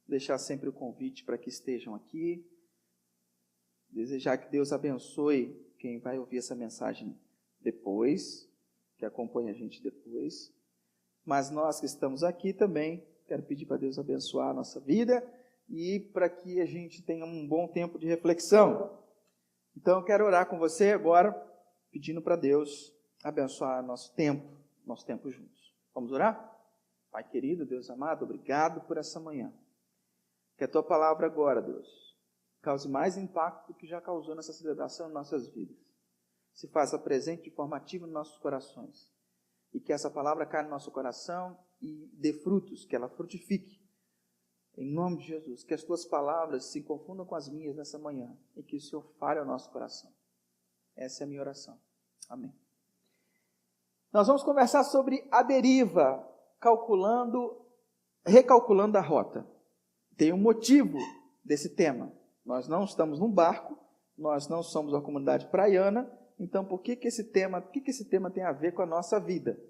deixar sempre o convite para que estejam aqui, desejar que Deus abençoe quem vai ouvir essa mensagem depois, que acompanha a gente depois, mas nós que estamos aqui também, quero pedir para Deus abençoar a nossa vida e para que a gente tenha um bom tempo de reflexão. Então eu quero orar com você agora, pedindo para Deus abençoar nosso tempo juntos. Vamos orar? Pai querido, Deus amado, obrigado por essa manhã. Que a Tua palavra agora, Deus, cause mais impacto do que já causou nessa celebração em nossas vidas. Se faça presente de forma ativa nos nossos corações. E que essa palavra caia no nosso coração e dê frutos, que ela frutifique. Em nome de Jesus, que as Tuas palavras se confundam com as minhas nessa manhã e que o Senhor fale ao nosso coração. Essa é a minha oração. Amém. Nós vamos conversar sobre a deriva, recalculando a rota. Tem um motivo desse tema. Nós não estamos num barco, nós não somos uma comunidade praiana, então por que esse tema tem a ver com a nossa vida?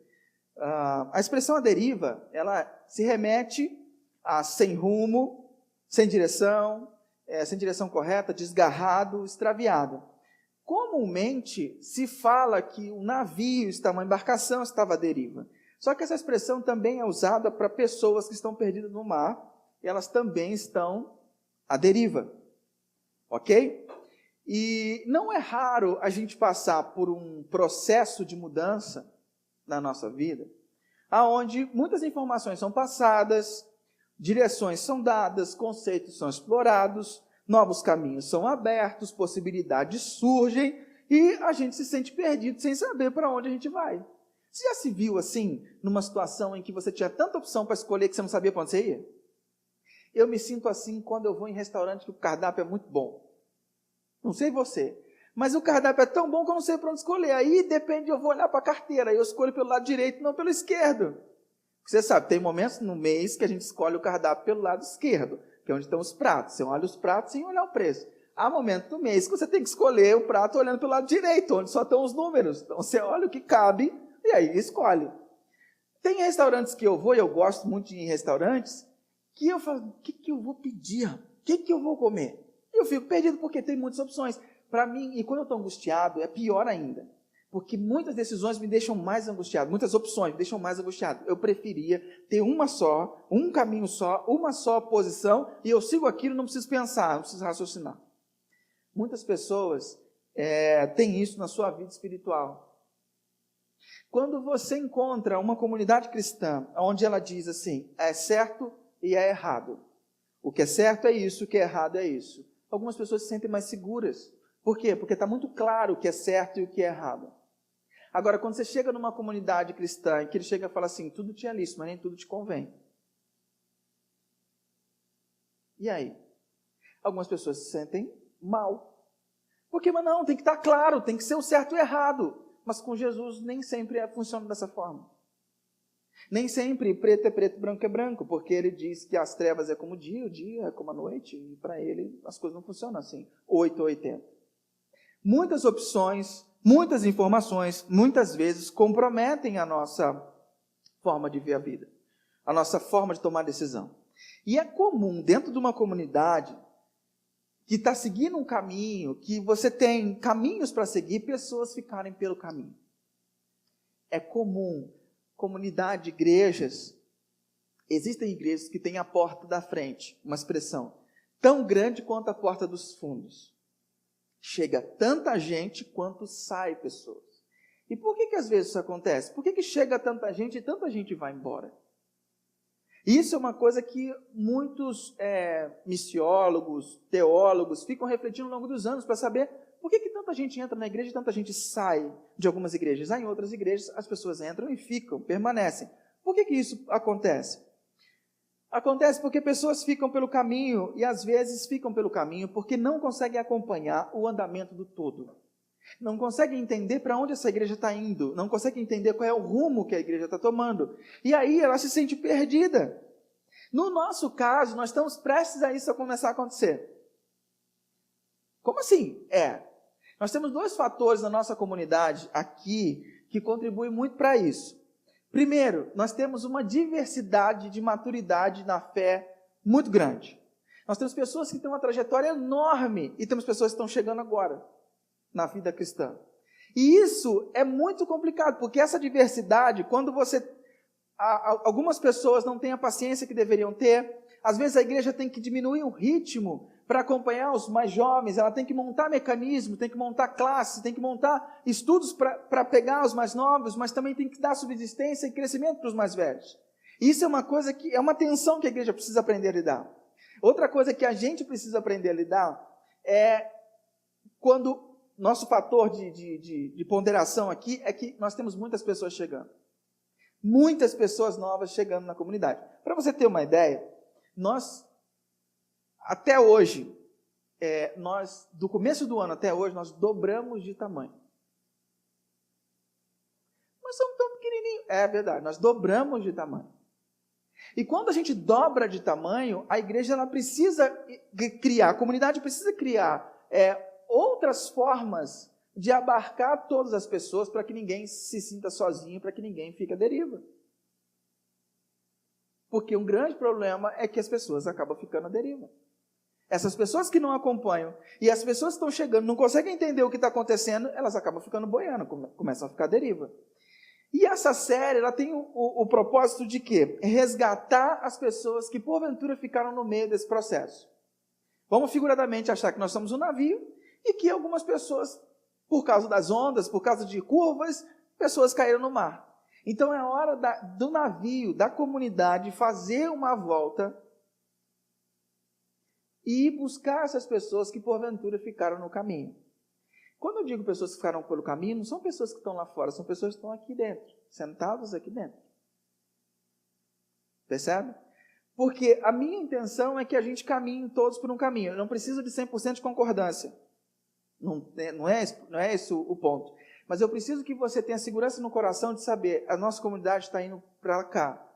A expressão a deriva, ela se remete a sem rumo, sem direção correta, desgarrado, extraviado. Comumente se fala que um navio, uma embarcação estava à deriva. Só que essa expressão também é usada para pessoas que estão perdidas no mar, e elas também estão à deriva. Ok? E não é raro a gente passar por um processo de mudança na nossa vida, aonde muitas informações são passadas, direções são dadas, conceitos são explorados, novos caminhos são abertos, possibilidades surgem e a gente se sente perdido sem saber para onde a gente vai. Você já se viu assim, numa situação em que você tinha tanta opção para escolher que você não sabia para onde você ia? Eu me sinto assim quando eu vou em restaurante que o cardápio é muito bom. Não sei você, mas o cardápio é tão bom que eu não sei para onde escolher. Aí depende, eu vou olhar para a carteira, eu escolho pelo lado direito, não pelo esquerdo. Você sabe, tem momentos no mês que a gente escolhe o cardápio pelo lado esquerdo, que é onde estão os pratos. Você olha os pratos sem olhar o preço. Há momentos do mês que você tem que escolher o prato olhando pelo lado direito, onde só estão os números. Então você olha o que cabe e aí escolhe. Tem restaurantes que eu vou, e eu gosto muito de ir em restaurantes, que eu falo, o que eu vou pedir? O que eu vou comer? Eu fico perdido porque tem muitas opções. Para mim, e quando eu estou angustiado, é pior ainda. Porque muitas decisões me deixam mais angustiado, muitas opções me deixam mais angustiado. Eu preferia ter uma só, um caminho só, uma só posição, e eu sigo aquilo, não preciso pensar, não preciso raciocinar. Muitas pessoas têm isso na sua vida espiritual. Quando você encontra uma comunidade cristã, onde ela diz assim, é certo e é errado. O que é certo é isso, o que é errado é isso. Algumas pessoas se sentem mais seguras. Por quê? Porque está muito claro o que é certo e o que é errado. Agora, quando você chega numa comunidade cristã, em que ele chega e fala assim, tudo te é lícito, mas nem tudo te convém. E aí? Algumas pessoas se sentem mal. Porque, mas não, tem que estar claro, tem que ser o certo e o errado. Mas com Jesus nem sempre funciona dessa forma. Nem sempre preto é preto, branco é branco, porque ele diz que as trevas é como o dia é como a noite, e para ele as coisas não funcionam assim, 8 ou 80. Muitas opções, muitas informações, muitas vezes comprometem a nossa forma de ver a vida, a nossa forma de tomar decisão. E é comum, dentro de uma comunidade que está seguindo um caminho, que você tem caminhos para seguir, pessoas ficarem pelo caminho. É comum, comunidade de igrejas, existem igrejas que têm a porta da frente, uma expressão, tão grande quanto a porta dos fundos. Chega tanta gente quanto sai pessoas. E por que às vezes isso acontece? Por que chega tanta gente e tanta gente vai embora? Isso é uma coisa que muitos missiólogos, teólogos ficam refletindo ao longo dos anos para saber por que tanta gente entra na igreja e tanta gente sai de algumas igrejas. Em outras igrejas as pessoas entram e ficam, permanecem. Por que isso acontece? Acontece porque pessoas ficam pelo caminho e às vezes ficam pelo caminho porque não conseguem acompanhar o andamento do todo. Não conseguem entender para onde essa igreja está indo, não conseguem entender qual é o rumo que a igreja está tomando. E aí ela se sente perdida. No nosso caso, nós estamos prestes a isso a começar a acontecer. Como assim? Nós temos dois fatores na nossa comunidade aqui que contribuem muito para isso. Primeiro, nós temos uma diversidade de maturidade na fé muito grande. Nós temos pessoas que têm uma trajetória enorme e temos pessoas que estão chegando agora na vida cristã. E isso é muito complicado, porque essa diversidade, quando algumas pessoas não têm a paciência que deveriam ter, às vezes a igreja tem que diminuir o ritmo para acompanhar os mais jovens, ela tem que montar mecanismos, tem que montar classes, tem que montar estudos para pegar os mais novos, mas também tem que dar subsistência e crescimento para os mais velhos. Isso é uma coisa que é uma tensão que a igreja precisa aprender a lidar. Outra coisa que a gente precisa aprender a lidar é quando nosso fator de ponderação aqui é que nós temos muitas pessoas chegando. Muitas pessoas novas chegando na comunidade. Para você ter uma ideia, até hoje, do começo do ano até hoje, nós dobramos de tamanho. Nós somos tão pequenininhos. É verdade, nós dobramos de tamanho. E quando a gente dobra de tamanho, a igreja ela precisa criar, a comunidade precisa criar outras formas de abarcar todas as pessoas para que ninguém se sinta sozinho, para que ninguém fique à deriva. Porque um grande problema é que as pessoas acabam ficando à deriva. Essas pessoas que não acompanham e as pessoas que estão chegando não conseguem entender o que está acontecendo, elas acabam ficando boiando, começam a ficar à deriva. E essa série ela tem o propósito de quê? Resgatar as pessoas que porventura ficaram no meio desse processo. Vamos figuradamente achar que nós somos um navio e que algumas pessoas, por causa das ondas, por causa de curvas, pessoas caíram no mar. Então é hora do navio, da comunidade, fazer uma volta e buscar essas pessoas que porventura ficaram no caminho. Quando eu digo pessoas que ficaram pelo caminho, não são pessoas que estão lá fora, são pessoas que estão aqui dentro, sentadas aqui dentro. Percebe? Porque a minha intenção é que a gente caminhe todos por um caminho. Eu não preciso de 100% de concordância. Não é esse o ponto. Mas eu preciso que você tenha segurança no coração de saber, a nossa comunidade está indo para cá.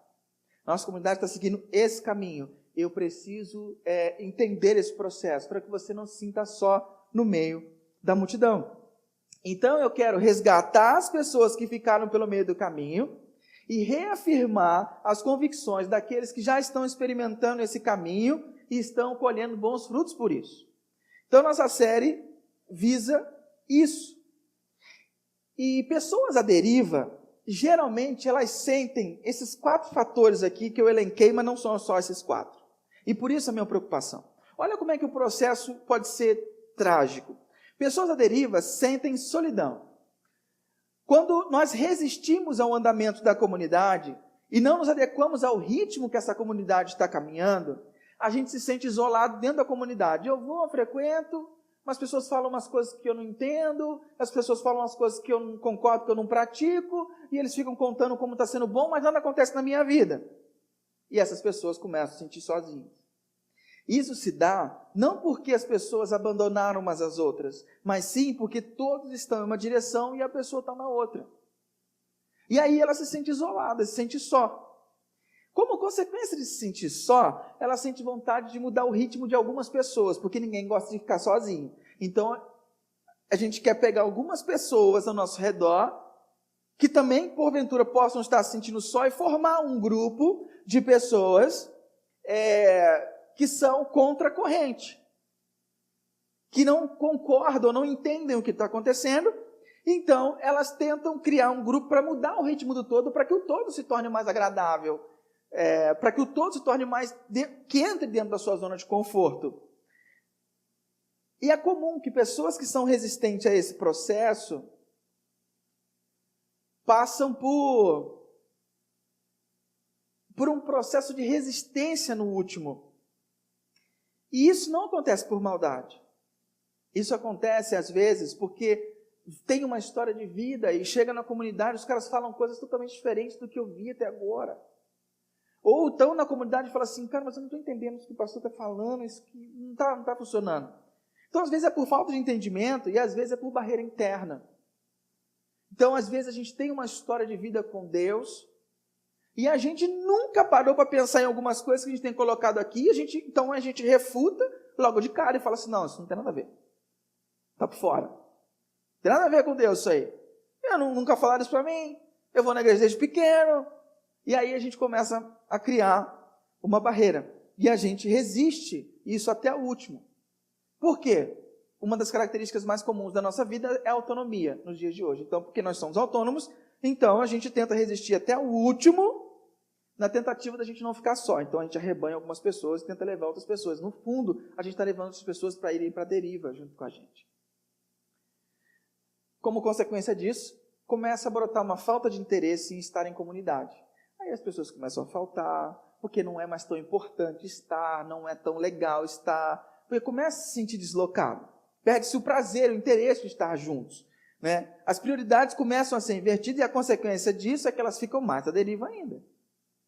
A nossa comunidade está seguindo esse caminho. Eu preciso entender esse processo, para que você não se sinta só no meio da multidão. Então eu quero resgatar as pessoas que ficaram pelo meio do caminho e reafirmar as convicções daqueles que já estão experimentando esse caminho e estão colhendo bons frutos por isso. Então nossa série visa isso. E pessoas à deriva, geralmente elas sentem esses 4 fatores aqui que eu elenquei, mas não são só esses 4. E por isso a minha preocupação. Olha como é que o processo pode ser trágico. Pessoas à deriva sentem solidão. Quando nós resistimos ao andamento da comunidade e não nos adequamos ao ritmo que essa comunidade está caminhando, a gente se sente isolado dentro da comunidade. Eu frequento, mas as pessoas falam umas coisas que eu não entendo, as pessoas falam umas coisas que eu não concordo, que eu não pratico, e eles ficam contando como está sendo bom, mas nada acontece na minha vida. E essas pessoas começam a se sentir sozinhas. Isso se dá não porque as pessoas abandonaram umas às outras, mas sim porque todos estão em uma direção e a pessoa está na outra. E aí ela se sente isolada, se sente só. Como consequência de se sentir só, ela sente vontade de mudar o ritmo de algumas pessoas, porque ninguém gosta de ficar sozinho. Então, a gente quer pegar algumas pessoas ao nosso redor, que também, porventura, possam estar se sentindo só, e formar um grupo de pessoas que são contra a corrente, que não concordam, não entendem o que está acontecendo. Então, elas tentam criar um grupo para mudar o ritmo do todo, para que o todo se torne mais agradável, para que o todo se torne mais, que entre dentro da sua zona de conforto. E é comum que pessoas que são resistentes a esse processo passam por um processo de resistência no último. E isso não acontece por maldade. Isso acontece, às vezes, porque tem uma história de vida e chega na comunidade, os caras falam coisas totalmente diferentes do que eu vi até agora. Ou estão na comunidade e falam assim, cara, mas eu não estou entendendo o que o pastor está falando, isso que não está funcionando. Então, às vezes é por falta de entendimento e às vezes é por barreira interna. Então, às vezes a gente tem uma história de vida com Deus e a gente nunca parou para pensar em algumas coisas que a gente tem colocado aqui, então a gente refuta logo de cara e fala assim, não, isso não tem nada a ver. Está por fora. Não tem nada a ver com Deus isso aí. Nunca falaram isso para mim. Eu vou na igreja desde pequeno. E aí a gente começa a criar uma barreira. E a gente resiste isso até o último. Por quê? Uma das características mais comuns da nossa vida é a autonomia nos dias de hoje. Então, porque nós somos autônomos, então a gente tenta resistir até o último na tentativa da gente não ficar só. Então a gente arrebanha algumas pessoas e tenta levar outras pessoas. No fundo, a gente está levando outras pessoas para irem para a deriva junto com a gente. Como consequência disso, começa a brotar uma falta de interesse em estar em comunidade. Aí as pessoas começam a faltar, porque não é mais tão importante estar, não é tão legal estar, porque começa a se sentir deslocado. Perde-se o prazer, o interesse de estar juntos. Né? As prioridades começam a ser invertidas e a consequência disso é que elas ficam mais à deriva ainda.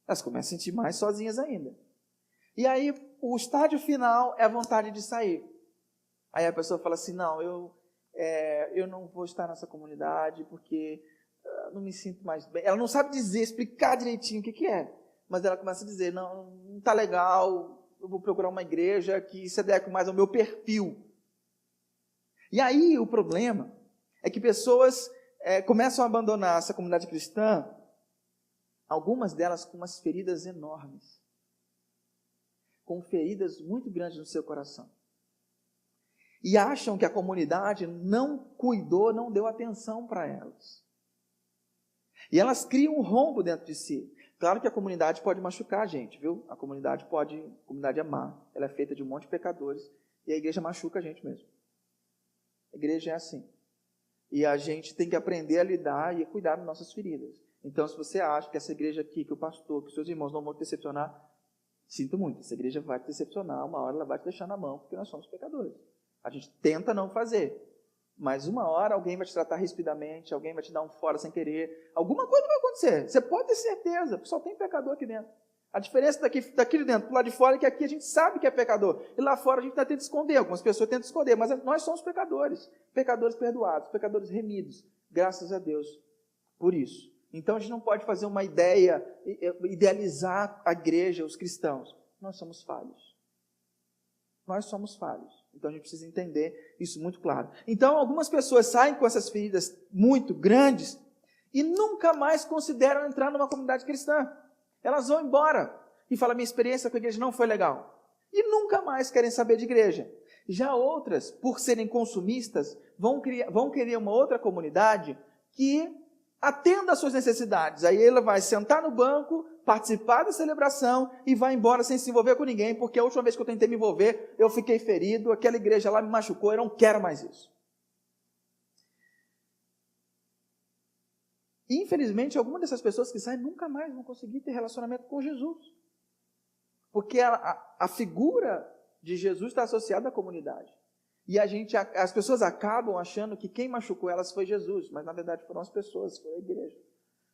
Elas começam a se sentir mais sozinhas ainda. E aí o estágio final é a vontade de sair. Aí a pessoa fala assim, não, eu não vou estar nessa comunidade porque não me sinto mais bem. Ela não sabe dizer, explicar direitinho o que é. Mas ela começa a dizer, não está legal, eu vou procurar uma igreja que se adeque mais ao meu perfil. E aí o problema é que pessoas começam a abandonar essa comunidade cristã, algumas delas com umas feridas enormes, com feridas muito grandes no seu coração. E acham que a comunidade não cuidou, não deu atenção para elas. E elas criam um rombo dentro de si. Claro que a comunidade pode machucar a gente, viu? A comunidade é má. Ela é feita de um monte de pecadores e a igreja machuca a gente mesmo. A igreja é assim. E a gente tem que aprender a lidar e a cuidar das nossas feridas. Então, se você acha que essa igreja aqui, que o pastor, que os seus irmãos não vão te decepcionar, sinto muito, essa igreja vai te decepcionar, uma hora ela vai te deixar na mão, porque nós somos pecadores. A gente tenta não fazer, mas uma hora alguém vai te tratar rispidamente, alguém vai te dar um fora sem querer, alguma coisa vai acontecer, você pode ter certeza, porque só tem pecador aqui dentro. A diferença daqui de dentro para o lado de fora é que aqui a gente sabe que é pecador, e lá fora a gente está tentando esconder, algumas pessoas tentam esconder, mas nós somos pecadores perdoados, pecadores remidos, graças a Deus por isso. Então a gente não pode fazer uma idealizar a igreja, os cristãos. Nós somos falhos. Nós somos falhos. Então a gente precisa entender isso muito claro. Então algumas pessoas saem com essas feridas muito grandes e nunca mais consideram entrar numa comunidade cristã. Elas vão embora e falam, minha experiência com a igreja não foi legal. E nunca mais querem saber de igreja. Já outras, por serem consumistas, vão querer uma outra comunidade que atenda às suas necessidades. Aí ela vai sentar no banco, participar da celebração e vai embora sem se envolver com ninguém, porque a última vez que eu tentei me envolver, eu fiquei ferido, aquela igreja lá me machucou, eu não quero mais isso. E, infelizmente, algumas dessas pessoas que saem nunca mais vão conseguir ter relacionamento com Jesus. Porque a figura de Jesus está associada à comunidade. E as pessoas acabam achando que quem machucou elas foi Jesus, mas na verdade foram as pessoas, foi a igreja.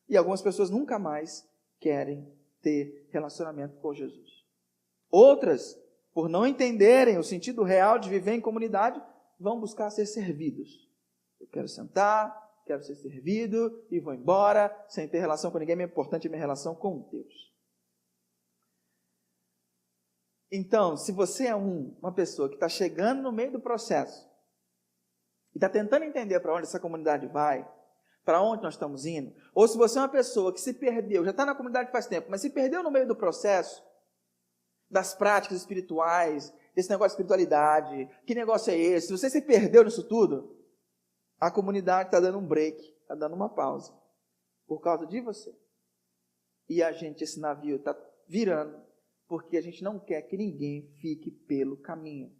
E algumas pessoas nunca mais querem ter relacionamento com Jesus. Outras, por não entenderem o sentido real de viver em comunidade, vão buscar ser servidos. Eu quero sentar, quero ser servido e vou embora, sem ter relação com ninguém, é importante a minha relação com Deus. Então, se você é uma pessoa que está chegando no meio do processo e está tentando entender para onde essa comunidade vai, para onde nós estamos indo, ou se você é uma pessoa que se perdeu, já está na comunidade faz tempo, mas se perdeu no meio do processo, das práticas espirituais, desse negócio de espiritualidade, que negócio é esse? Se você se perdeu nisso tudo, a comunidade está dando um break, está dando uma pausa, por causa de você. E esse navio está virando, porque a gente não quer que ninguém fique pelo caminho.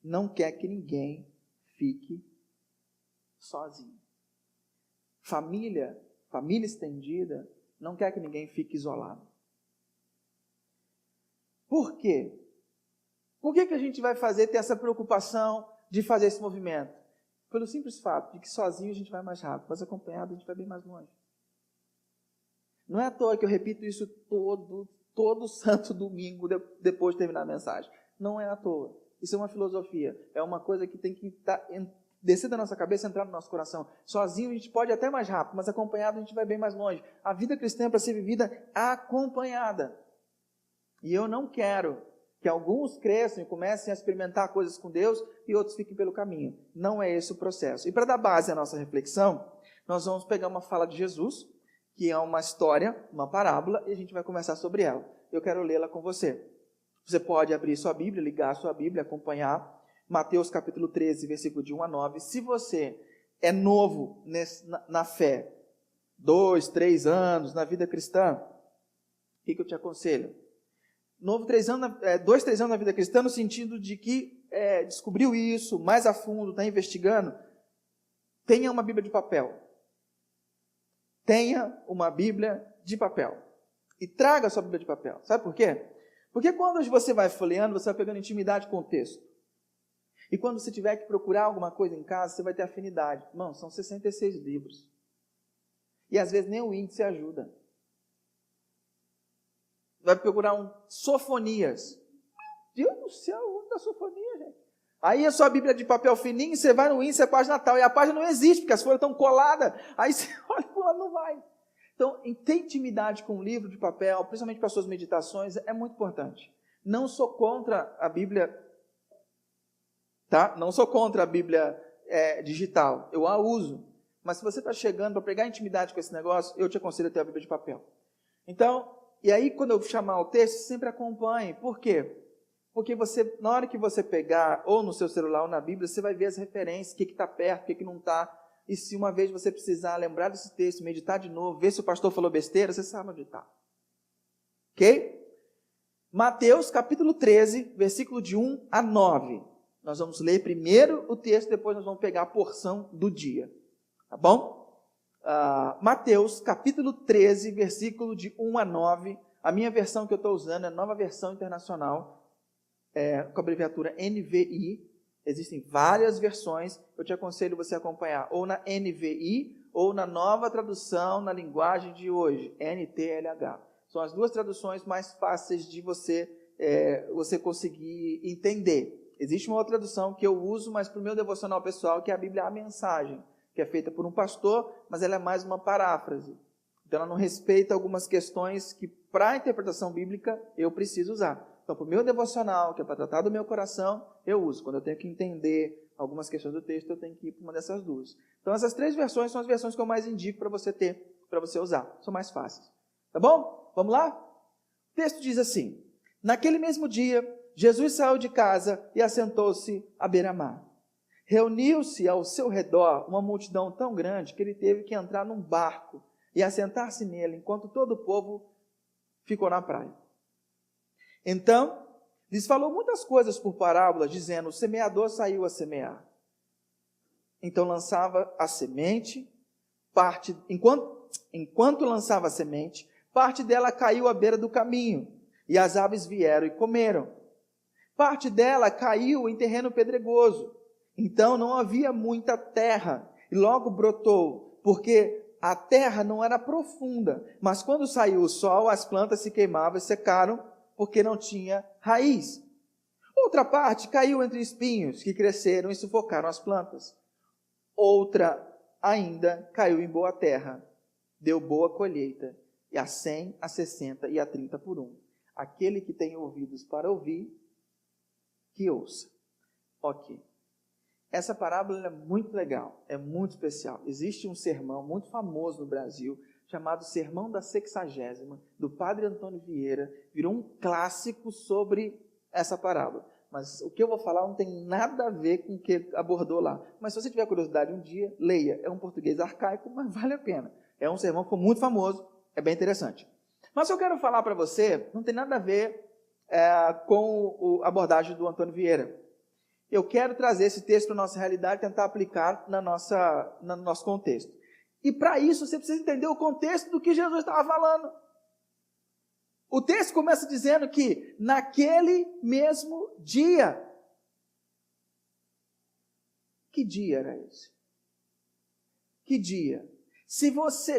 Não quer que ninguém fique sozinho. Família estendida, não quer que ninguém fique isolado. Por quê? Por que a gente vai ter essa preocupação de fazer esse movimento? Pelo simples fato de que sozinho a gente vai mais rápido, mas acompanhado a gente vai bem mais longe. Não é à toa que eu repito isso todo santo domingo depois de terminar a mensagem. Não é à toa. Isso é uma filosofia. É uma coisa que tem que descer da nossa cabeça e entrar no nosso coração. Sozinho a gente pode ir até mais rápido, mas acompanhado a gente vai bem mais longe. A vida cristã é para ser vivida acompanhada. E eu não quero que alguns cresçam e comecem a experimentar coisas com Deus e outros fiquem pelo caminho. Não é esse o processo. E para dar base à nossa reflexão, nós vamos pegar uma fala de Jesus, que é uma história, uma parábola, e a gente vai conversar sobre ela. Eu quero lê-la com você. Você pode abrir sua Bíblia, ligar a sua Bíblia, acompanhar. Mateus capítulo 13, versículo de 1 a 9. Se você é novo na fé, 2, 3 anos na vida cristã, o que eu te aconselho? 2, 3 anos na vida cristã, no sentido de que descobriu isso mais a fundo, está investigando, tenha uma Bíblia de papel. Tenha uma Bíblia de papel. E traga a sua Bíblia de papel. Sabe por quê? Porque quando você vai folheando, você vai pegando intimidade com o texto. E quando você tiver que procurar alguma coisa em casa, você vai ter afinidade. Irmão, são 66 livros. E às vezes nem o índice ajuda. Vai procurar um Sofonias. Deus do céu, onde está Sofonias, gente? Aí a sua Bíblia de papel fininho, você vai no índice, é a página tal. E a página não existe, porque as folhas estão coladas. Aí você olha, não vai. Então, ter intimidade com o livro de papel, principalmente para as suas meditações, é muito importante. Não sou contra a Bíblia, tá? Não sou contra a Bíblia digital. Eu a uso. Mas se você está chegando para pegar intimidade com esse negócio, eu te aconselho a ter a Bíblia de papel. Então, e aí quando eu chamar o texto, sempre acompanhe. Por quê? Porque você, na hora que você pegar, ou no seu celular ou na Bíblia, você vai ver as referências, o que está perto, o que não está. E se uma vez você precisar lembrar desse texto, meditar de novo, ver se o pastor falou besteira, você sabe onde está. Ok? Mateus capítulo 13, versículo de 1 a 9. Nós vamos ler primeiro o texto, depois nós vamos pegar a porção do dia. Tá bom? Mateus capítulo 13, versículo de 1 a 9. A minha versão que eu estou usando é a Nova Versão Internacional, com a abreviatura NVI. Existem várias versões, eu te aconselho você acompanhar ou na NVI ou na nova tradução na linguagem de hoje, NTLH. São as duas traduções mais fáceis de você conseguir entender. Existe uma outra tradução que eu uso, mas para o meu devocional pessoal, que é a Bíblia A Mensagem, que é feita por um pastor, mas ela é mais uma paráfrase. Então ela não respeita algumas questões que para a interpretação bíblica eu preciso usar. Então, para o meu devocional, que é para tratar do meu coração, eu uso. Quando eu tenho que entender algumas questões do texto, eu tenho que ir para uma dessas duas. Então, essas 3 versões são as versões que eu mais indico para você ter, para você usar. São mais fáceis. Tá bom? Vamos lá? O texto diz assim: naquele mesmo dia, Jesus saiu de casa e assentou-se à beira-mar. Reuniu-se ao seu redor uma multidão tão grande que ele teve que entrar num barco e assentar-se nele, enquanto todo o povo ficou na praia. Então, lhes falou muitas coisas por parábolas, dizendo: o semeador saiu a semear. Então lançava a semente, enquanto lançava a semente, parte dela caiu à beira do caminho, e as aves vieram e comeram. Parte dela caiu em terreno pedregoso. Então não havia muita terra, e logo brotou, porque a terra não era profunda. Mas quando saiu o sol, as plantas se queimavam e secaram, porque não tinha raiz. Outra parte caiu entre espinhos, que cresceram e sufocaram as plantas. Outra ainda caiu em boa terra, deu boa colheita, e a 100, a 60 e a 30 por 1. Aquele que tem ouvidos para ouvir, que ouça. Ok. Essa parábola é muito legal, é muito especial. Existe um sermão muito famoso no Brasil, chamado Sermão da Sexagésima, do Padre Antônio Vieira. Virou um clássico sobre essa parábola. Mas o que eu vou falar não tem nada a ver com o que abordou lá. Mas se você tiver curiosidade um dia, leia. É um português arcaico, mas vale a pena. É um sermão que foi muito famoso, é bem interessante. Mas eu quero falar para você, não tem nada a ver com a abordagem do Antônio Vieira. Eu quero trazer esse texto para a nossa realidade e tentar aplicar no nosso contexto. E para isso você precisa entender o contexto do que Jesus estava falando. O texto começa dizendo que naquele mesmo dia. Que dia era esse? Que dia?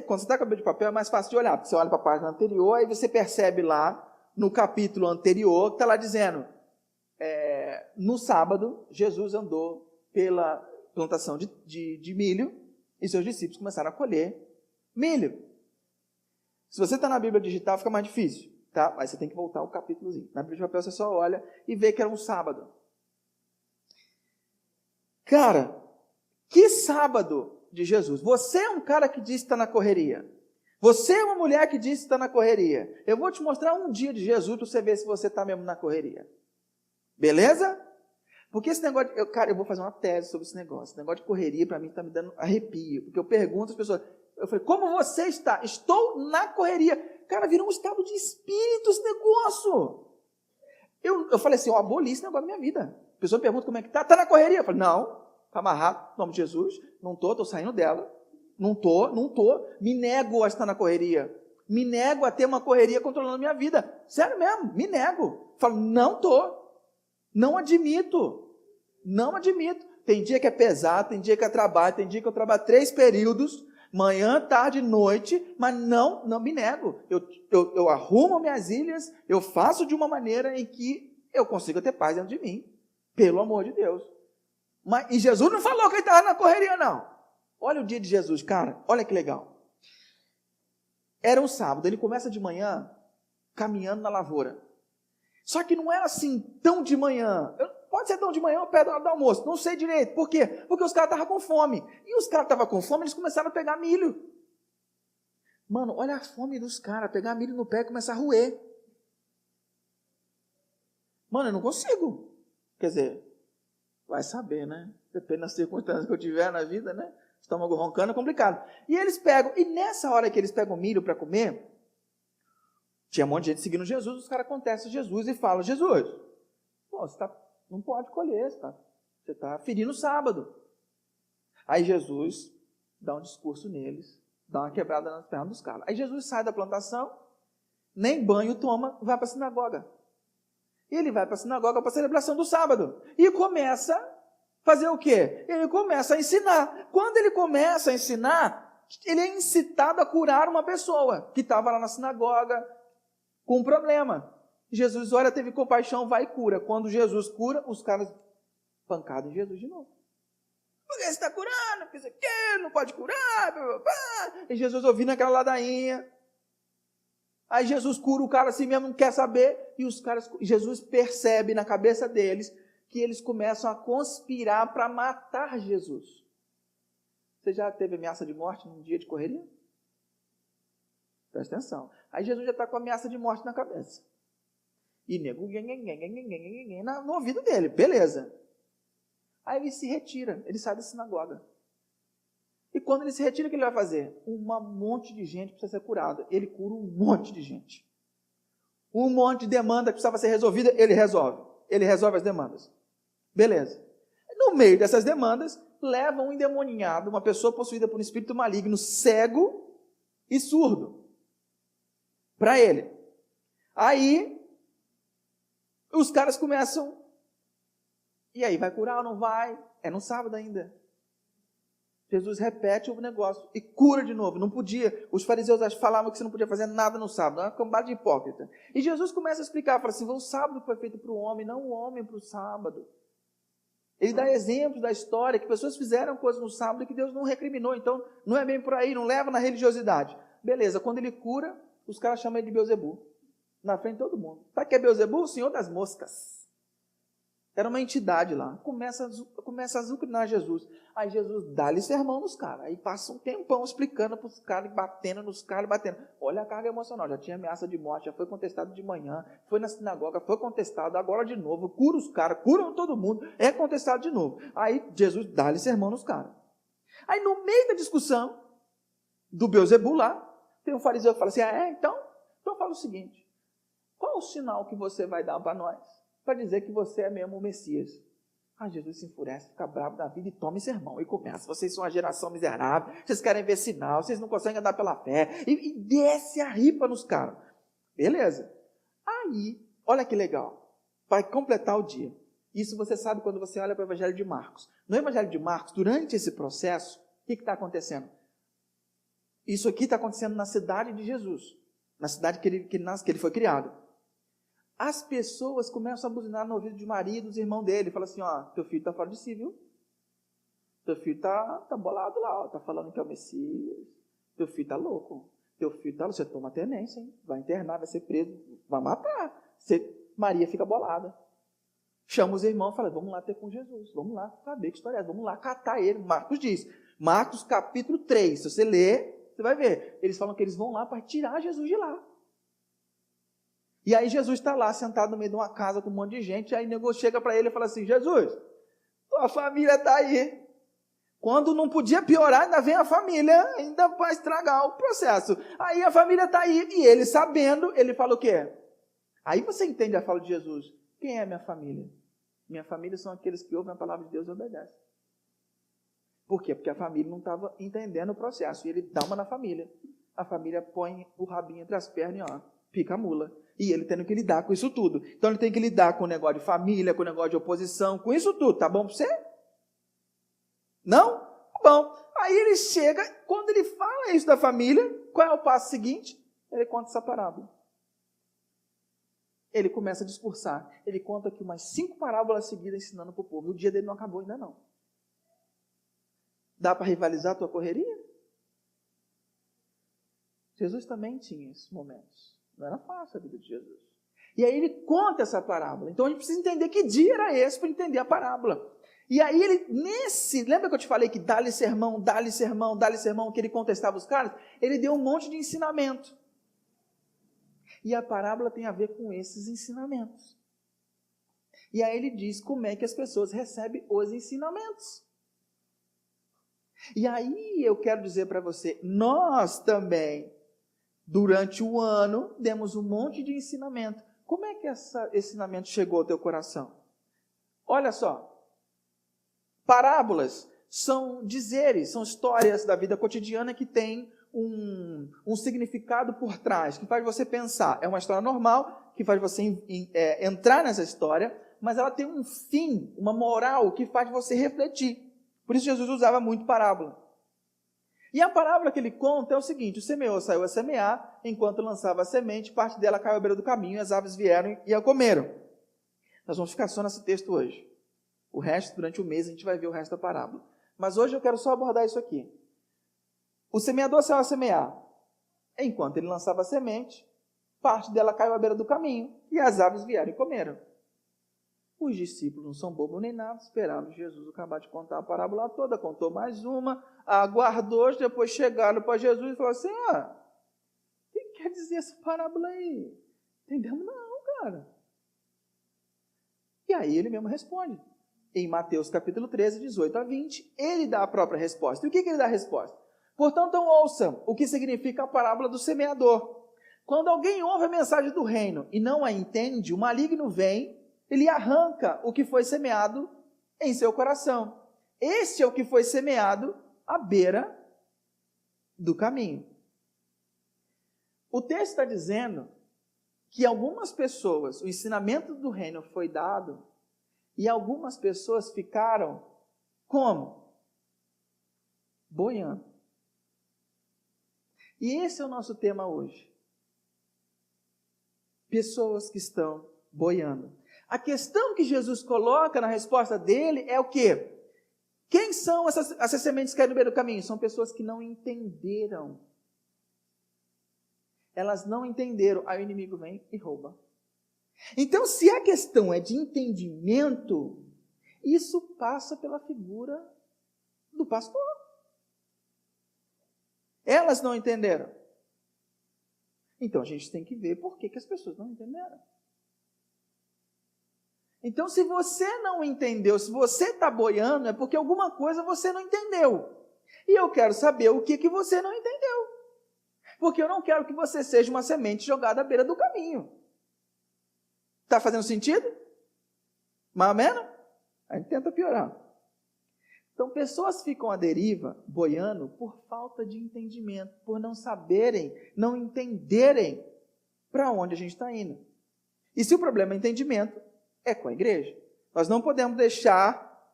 Quando você está com a Bíblia de papel, é mais fácil de olhar, porque você olha para a página anterior, aí você percebe lá, no capítulo anterior, que está lá dizendo, no sábado, Jesus andou pela plantação de milho, e seus discípulos começaram a colher milho. Se você está na Bíblia digital, fica mais difícil, tá? Mas você tem que voltar ao capítulozinho. Na Bíblia de papel, você só olha e vê que era um sábado. Cara, que sábado de Jesus? Você é um cara que diz que está na correria. Você é uma mulher que diz que está na correria. Eu vou te mostrar um dia de Jesus para você ver se você está mesmo na correria. Beleza? Porque esse negócio, eu vou fazer uma tese sobre esse negócio. Esse negócio de correria, para mim, está me dando arrepio. Porque eu pergunto às pessoas, eu falei, como você está? Estou na correria. Cara, virou um estado de espírito esse negócio. Eu falei assim, eu aboli esse negócio da minha vida. A pessoa pergunta como é que está. Está na correria? Eu falei, não, está amarrado, em nome de Jesus. Não estou saindo dela. Não estou. Me nego a estar na correria. Me nego a ter uma correria controlando a minha vida. Sério mesmo, me nego. Falo, não estou. Não admito. Não admito. Tem dia que é pesado, tem dia que é trabalho, tem dia que eu trabalho 3 períodos, manhã, tarde, noite, mas não me nego. Eu arrumo minhas ilhas, eu faço de uma maneira em que eu consiga ter paz dentro de mim. Pelo amor de Deus. E Jesus não falou que ele estava na correria, não. Olha o dia de Jesus, cara, olha que legal. Era um sábado, ele começa de manhã caminhando na lavoura. Só que não era assim tão de manhã. Pode ser tão de manhã ou perto da hora do almoço, não sei direito. Por quê? Porque os caras estavam com fome. E os caras estavam com fome, eles começaram a pegar milho. Mano, olha a fome dos caras, pegar milho no pé e começar a roer. Mano, eu não consigo. Quer dizer, vai saber, né? Depende das circunstâncias que eu tiver na vida, né? Estômago roncando é complicado. E eles pegam, e nessa hora que eles pegam milho para comer, tinha um monte de gente seguindo Jesus, os caras acontecem Jesus e falam, Jesus, pô, não pode colher, você está ferindo o sábado. Aí Jesus dá um discurso neles, dá uma quebrada nas pernas dos caras. Aí Jesus sai da plantação, nem banho toma, vai para a sinagoga. E ele vai para a sinagoga para a celebração do sábado. E começa a fazer o quê? Ele começa a ensinar. Quando ele começa a ensinar, ele é incitado a curar uma pessoa que estava lá na sinagoga com um problema. Jesus, olha, teve compaixão, vai e cura. Quando Jesus cura, os caras pancados em Jesus de novo. Por que você está curando? Porque você quer, não pode curar. Blá, blá, blá. E Jesus ouvindo aquela ladainha. Aí Jesus cura o cara assim mesmo, não quer saber. E os caras, Jesus percebe na cabeça deles que eles começam a conspirar para matar Jesus. Você já teve ameaça de morte num dia de correria? Presta atenção. Aí Jesus já está com a ameaça de morte na cabeça. E nego no ouvido dele, beleza. Aí ele se retira, ele sai da sinagoga. E quando ele se retira, o que ele vai fazer? Um monte de gente precisa ser curada. Ele cura um monte de gente. Um monte de demanda que precisava ser resolvida, ele resolve. Ele resolve as demandas. Beleza. No meio dessas demandas, leva um endemoniado, uma pessoa possuída por um espírito maligno, cego e surdo, para ele. Aí, os caras começam, e aí, vai curar ou não vai? É no sábado ainda. Jesus repete o negócio e cura de novo. Não podia. Os fariseus falavam que você não podia fazer nada no sábado. Era uma cambada de hipócrita. E Jesus começa a explicar, fala assim, o sábado foi feito para o homem, não o homem para o sábado. Ele dá exemplos da história, que pessoas fizeram coisas no sábado e que Deus não recriminou. Então, não é bem por aí, não leva na religiosidade. Beleza, quando ele cura, os caras chamam ele de Beelzebu. Na frente de todo mundo. Sabe o que é Beelzebu? O senhor das moscas. Era uma entidade lá. Começa a azucrinar Jesus. Aí Jesus dá-lhe sermão nos caras. Aí passa um tempão explicando para os caras, batendo nos caras, batendo. Olha a carga emocional. Já tinha ameaça de morte, já foi contestado de manhã, foi na sinagoga, foi contestado, agora de novo. Cura os caras, curam todo mundo, é contestado de novo. Aí Jesus dá-lhe sermão nos caras. Aí no meio da discussão do Beelzebu lá, tem um fariseu que fala assim, então fala o seguinte, qual o sinal que você vai dar para nós? Para dizer que você é mesmo o Messias. Jesus se enfurece, fica bravo da vida e toma sermão. E começa, vocês são uma geração miserável, vocês querem ver sinal, vocês não conseguem andar pela fé. E desce a ripa nos caras. Beleza. Aí, olha que legal, para completar o dia. Isso você sabe quando você olha para o Evangelho de Marcos. No Evangelho de Marcos, durante esse processo, o que está acontecendo? Isso aqui está acontecendo na cidade de Jesus. Na cidade que ele foi criado. As pessoas começam a buzinar no ouvido de Maria e dos irmãos dele. Fala assim, teu filho está fora de si, viu? Teu filho está bolado lá, está falando que é o Messias. Teu filho está louco. Teu filho está louco. Você toma tenência, hein? Vai internar, vai ser preso, vai matar. Maria fica bolada. Chama os irmãos e fala, vamos lá ter com Jesus. Vamos lá saber que história é essa. Vamos lá catar ele. Marcos diz. Marcos capítulo 3. Se você ler, Você vai ver. Eles falam que eles vão lá para tirar Jesus de lá. E aí Jesus está lá, sentado no meio de uma casa com um monte de gente, aí o nego chega para ele e fala assim, Jesus, tua família está aí. Quando não podia piorar, ainda vem a família, ainda para estragar o processo. Aí a família está aí, e ele sabendo, ele fala o quê? Aí você entende a fala de Jesus. Quem é minha família? Minha família são aqueles que ouvem a palavra de Deus e obedecem. Por quê? Porque a família não estava entendendo o processo, e ele dá uma na família. A família põe o rabinho entre as pernas e ó, pica a mula. E ele tendo que lidar com isso tudo. Então ele tem que lidar com o negócio de família, com o negócio de oposição, com isso tudo. Tá bom para você? Não? Tá bom. Aí ele chega, quando ele fala isso da família, qual é o passo seguinte? Ele conta essa parábola. Ele começa a discursar. Ele conta aqui umas 5 parábolas seguidas ensinando para o povo. O dia dele não acabou ainda não. Dá para rivalizar a tua correria? Jesus também tinha esses momentos. Não era fácil a vida de Jesus. E aí ele conta essa parábola. Então a gente precisa entender que dia era esse para entender a parábola. E aí ele, lembra que eu te falei que dá-lhe sermão, dá-lhe sermão, dá-lhe sermão, que ele contestava os caras? Ele deu um monte de ensinamento. E a parábola tem a ver com esses ensinamentos. E aí ele diz como é que as pessoas recebem os ensinamentos. E aí eu quero dizer para você, nós também, durante o ano, demos um monte de ensinamento. Como é que esse ensinamento chegou ao teu coração? Olha só, parábolas são dizeres, são histórias da vida cotidiana que tem um significado por trás, que faz você pensar. É uma história normal, que faz você entrar nessa história, mas ela tem um fim, uma moral que faz você refletir. Por isso Jesus usava muito parábola. E a parábola que ele conta é o seguinte: o semeador saiu a semear, enquanto lançava a semente, parte dela caiu à beira do caminho, e as aves vieram e a comeram. Nós vamos ficar só nesse texto hoje. O resto, durante o mês, a gente vai ver o resto da parábola. Mas hoje eu quero só abordar isso aqui. O semeador saiu a semear. Enquanto ele lançava a semente, parte dela caiu à beira do caminho, e as aves vieram e comeram. Os discípulos não são bobos nem nada, esperaram Jesus acabar de contar a parábola toda, contou mais uma, aguardou, depois chegaram para Jesus e falaram assim, o que quer dizer essa parábola aí? Entendemos não, cara. E aí ele mesmo responde. Em Mateus capítulo 13, 18 a 20, ele dá a própria resposta. E o que ele dá a resposta? Portanto, ouçam o que significa a parábola do semeador. Quando alguém ouve a mensagem do reino e não a entende, o maligno vem, ele arranca o que foi semeado em seu coração. Este é o que foi semeado à beira do caminho. O texto está dizendo que algumas pessoas, o ensinamento do reino foi dado, e algumas pessoas ficaram como? Boiando. E esse é o nosso tema hoje. Pessoas que estão boiando. A questão que Jesus coloca na resposta dele é o quê? Quem são essas sementes que caem no meio do caminho? São pessoas que não entenderam. Elas não entenderam. Aí o inimigo vem e rouba. Então, se a questão é de entendimento, isso passa pela figura do pastor. Elas não entenderam. Então, a gente tem que ver por que as pessoas não entenderam. Então, se você não entendeu, se você está boiando, é porque alguma coisa você não entendeu. E eu quero saber o que você não entendeu. Porque eu não quero que você seja uma semente jogada à beira do caminho. Está fazendo sentido? Mais ou menos? A gente tenta piorar. Então, pessoas ficam à deriva, boiando, por falta de entendimento, por não saberem, não entenderem para onde a gente está indo. E se o problema é entendimento, é com a igreja. Nós não podemos deixar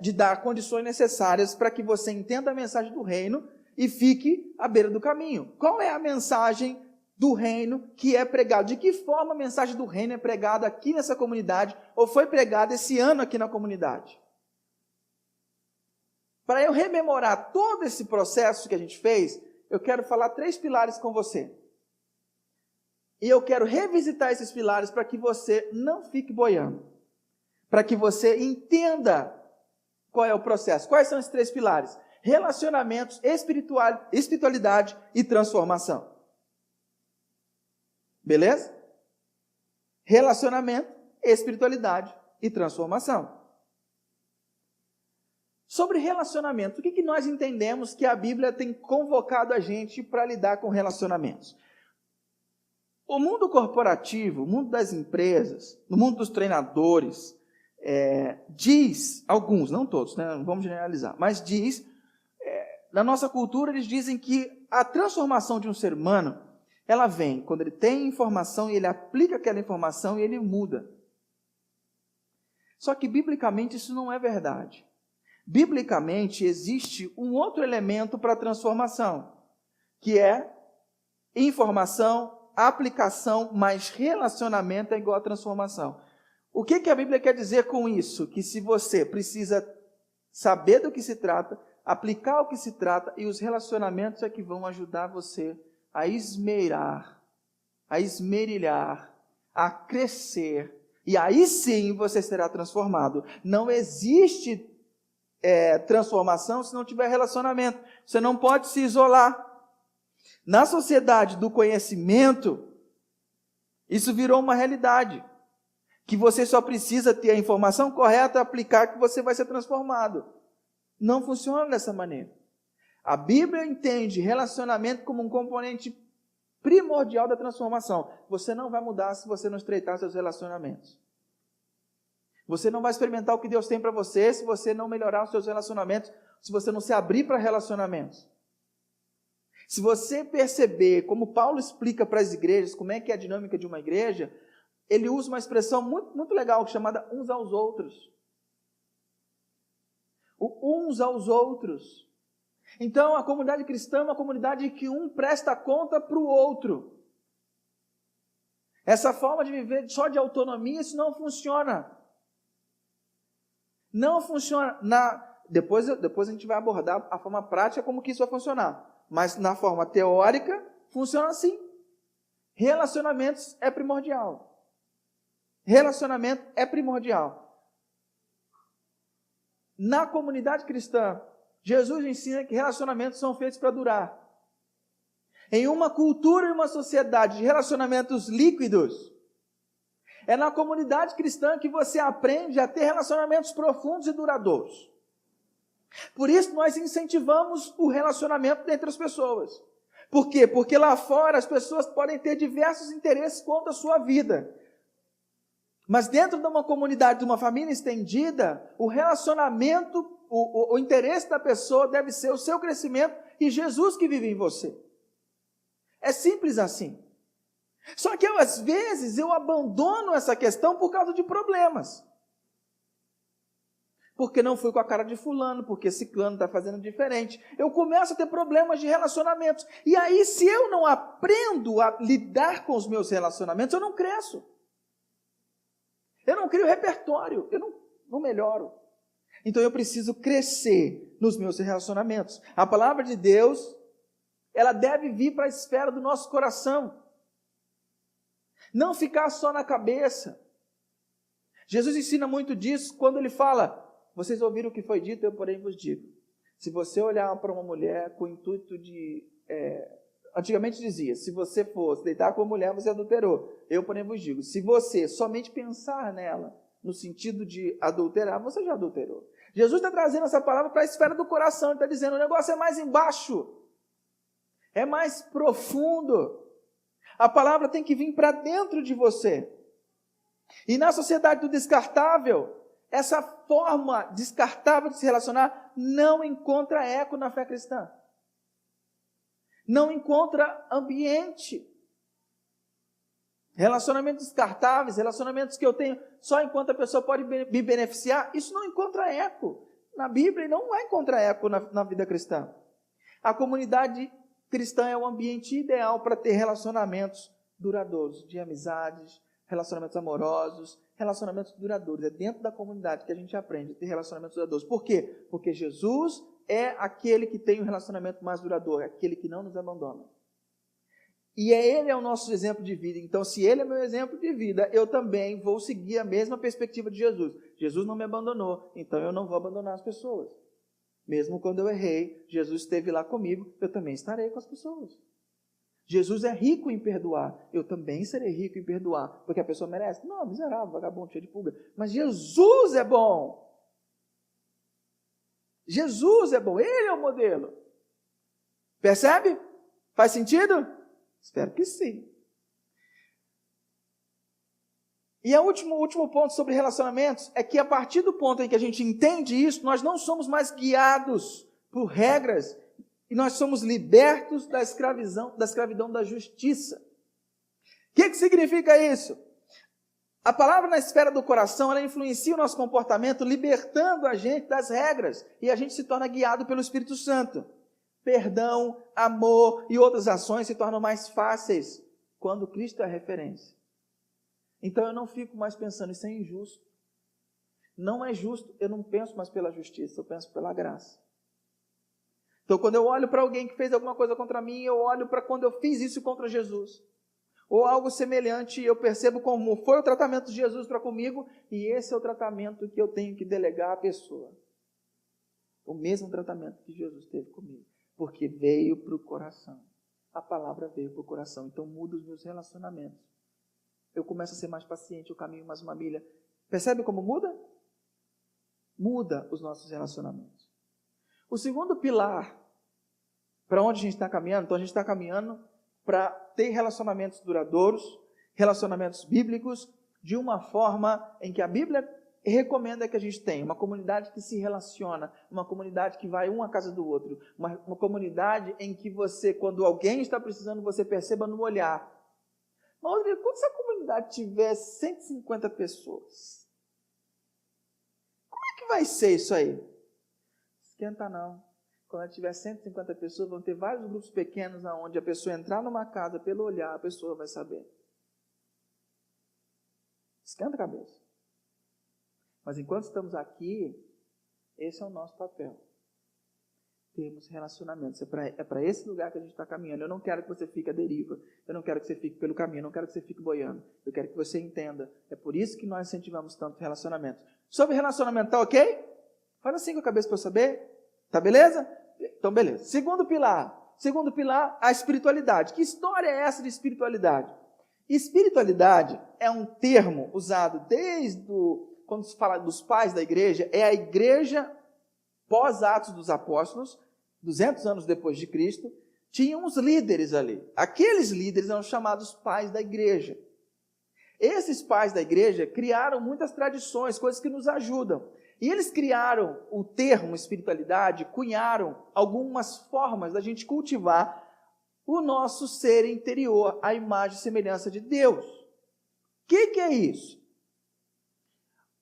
de dar condições necessárias para que você entenda a mensagem do reino e fique à beira do caminho. Qual é a mensagem do reino que é pregada? De que forma a mensagem do reino é pregada aqui nessa comunidade ou foi pregada esse ano aqui na comunidade? Para eu rememorar todo esse processo que a gente fez, eu quero falar 3 pilares com você. E eu quero revisitar esses pilares para que você não fique boiando. Para que você entenda qual é o processo. Quais são esses 3 pilares? relacionamentos, espiritualidade e transformação. Beleza? Relacionamento, espiritualidade e transformação. Sobre relacionamento, o que nós entendemos que a Bíblia tem convocado a gente para lidar com relacionamentos? O mundo corporativo, o mundo das empresas, o mundo dos treinadores, diz, alguns, não todos, né, não vamos generalizar, mas diz, na nossa cultura eles dizem que a transformação de um ser humano, ela vem quando ele tem informação e ele aplica aquela informação e ele muda. Só que biblicamente isso não é verdade. Biblicamente existe um outro elemento para a transformação, que é informação, aplicação, mais relacionamento é igual a transformação. O que a Bíblia quer dizer com isso? Que se você precisa saber do que se trata, aplicar o que se trata, e os relacionamentos é que vão ajudar você a esmerar, a esmerilhar, a crescer, e aí sim você será transformado. Não existe transformação se não tiver relacionamento. Você não pode se isolar. Na sociedade do conhecimento, isso virou uma realidade, que você só precisa ter a informação correta, aplicar, que você vai ser transformado. Não funciona dessa maneira. A Bíblia entende relacionamento como um componente primordial da transformação. Você não vai mudar se você não estreitar seus relacionamentos. Você não vai experimentar o que Deus tem para você se você não melhorar os seus relacionamentos, se você não se abrir para relacionamentos. Se você perceber, como Paulo explica para as igrejas, como é que é a dinâmica de uma igreja, ele usa uma expressão muito, muito legal, chamada uns aos outros. O uns aos outros. Então, a comunidade cristã é uma comunidade que um presta conta para o outro. Essa forma de viver só de autonomia, isso não funciona. Não funciona. Depois a gente vai abordar a forma prática como que isso vai funcionar. Mas na forma teórica, funciona assim. Relacionamentos é primordial. Relacionamento é primordial. Na comunidade cristã, Jesus ensina que relacionamentos são feitos para durar. Em uma cultura e uma sociedade de relacionamentos líquidos, é na comunidade cristã que você aprende a ter relacionamentos profundos e duradouros. Por isso nós incentivamos o relacionamento entre as pessoas. Por quê? Porque lá fora as pessoas podem ter diversos interesses quanto à sua vida. Mas dentro de uma comunidade, de uma família estendida, o relacionamento, o interesse da pessoa deve ser o seu crescimento e Jesus que vive em você. É simples assim. Só que às vezes eu abandono essa questão por causa de problemas. Porque não fui com a cara de fulano, porque ciclano está fazendo diferente. Eu começo a ter problemas de relacionamentos. E aí, se eu não aprendo a lidar com os meus relacionamentos, eu não cresço. Eu não crio repertório, eu não melhoro. Então eu preciso crescer nos meus relacionamentos. A palavra de Deus, ela deve vir para a esfera do nosso coração. Não ficar só na cabeça. Jesus ensina muito disso quando ele fala: vocês ouviram o que foi dito, eu porém vos digo. Se você olhar para uma mulher com o intuito de... antigamente dizia, se você fosse deitar com uma mulher, você adulterou. Eu porém vos digo, se você somente pensar nela, no sentido de adulterar, você já adulterou. Jesus está trazendo essa palavra para a esfera do coração. Ele está dizendo, o negócio é mais embaixo. É mais profundo. A palavra tem que vir para dentro de você. E na sociedade do descartável, essa forma descartável de se relacionar não encontra eco na fé cristã. Não encontra ambiente. Relacionamentos descartáveis, relacionamentos que eu tenho só enquanto a pessoa pode me beneficiar, isso não encontra eco na Bíblia e não vai encontrar eco na vida cristã. A comunidade cristã é o ambiente ideal para ter relacionamentos duradouros, de amizades, relacionamentos amorosos, relacionamentos duradouros. É dentro da comunidade que a gente aprende a ter relacionamentos duradouros. Por quê? Porque Jesus é aquele que tem um relacionamento mais duradouro, é aquele que não nos abandona. E Ele é o nosso exemplo de vida. Então, se Ele é meu exemplo de vida, eu também vou seguir a mesma perspectiva de Jesus. Jesus não me abandonou, então eu não vou abandonar as pessoas. Mesmo quando eu errei, Jesus esteve lá comigo, eu também estarei com as pessoas. Jesus é rico em perdoar, eu também serei rico em perdoar, porque a pessoa merece. Não, miserável, vagabundo, cheio de pulga. Mas Jesus é bom. Jesus é bom, Ele é o modelo. Percebe? Faz sentido? Espero que sim. E o último ponto sobre relacionamentos é que a partir do ponto em que a gente entende isso, nós não somos mais guiados por regras e nós somos libertos da escravidão da justiça. O que significa isso? A palavra na esfera do coração, ela influencia o nosso comportamento, libertando a gente das regras e a gente se torna guiado pelo Espírito Santo. Perdão, amor e outras ações se tornam mais fáceis quando Cristo é a referência. Então eu não fico mais pensando, isso é injusto. Não é justo, eu não penso mais pela justiça, eu penso pela graça. Então quando eu olho para alguém que fez alguma coisa contra mim, eu olho para quando eu fiz isso contra Jesus. Ou algo semelhante, eu percebo como foi o tratamento de Jesus para comigo, e esse é o tratamento que eu tenho que delegar à pessoa. O mesmo tratamento que Jesus teve comigo. Porque veio para o coração. A palavra veio para o coração, então muda os meus relacionamentos. Eu começo a ser mais paciente, eu caminho mais uma milha. Percebe como muda? Muda os nossos relacionamentos. O segundo pilar, para onde a gente está caminhando? Então a gente está caminhando para ter relacionamentos duradouros, relacionamentos bíblicos, de uma forma em que a Bíblia recomenda que a gente tenha. Uma comunidade que se relaciona, uma comunidade que vai um à casa do outro, uma comunidade em que você, quando alguém está precisando, você perceba no olhar. Mas, Rodrigo, quando essa comunidade tiver 150 pessoas, como é que vai ser isso aí? Esquenta não. Quando ela tiver 150 pessoas, vão ter vários grupos pequenos onde a pessoa entrar numa casa, pelo olhar, a pessoa vai saber. Esquenta a cabeça. Mas enquanto estamos aqui, esse é o nosso papel. Temos relacionamentos. É para esse lugar que a gente está caminhando. Eu não quero que você fique à deriva. Eu não quero que você fique pelo caminho. Eu não quero que você fique boiando. Eu quero que você entenda. É por isso que nós incentivamos tanto relacionamentos. Sobre relacionamento, tá ok? Faz assim com a cabeça para eu saber. Tá beleza? Então, beleza. Segundo pilar, a espiritualidade. Que história é essa de espiritualidade? Espiritualidade é um termo usado quando se fala dos pais da igreja, é a igreja pós-Atos dos Apóstolos, 200 anos depois de Cristo, tinha uns líderes ali. Aqueles líderes eram chamados pais da igreja. Esses pais da igreja criaram muitas tradições, coisas que nos ajudam. E eles criaram o termo espiritualidade, cunharam algumas formas da gente cultivar o nosso ser interior, a imagem e semelhança de Deus. O que é isso?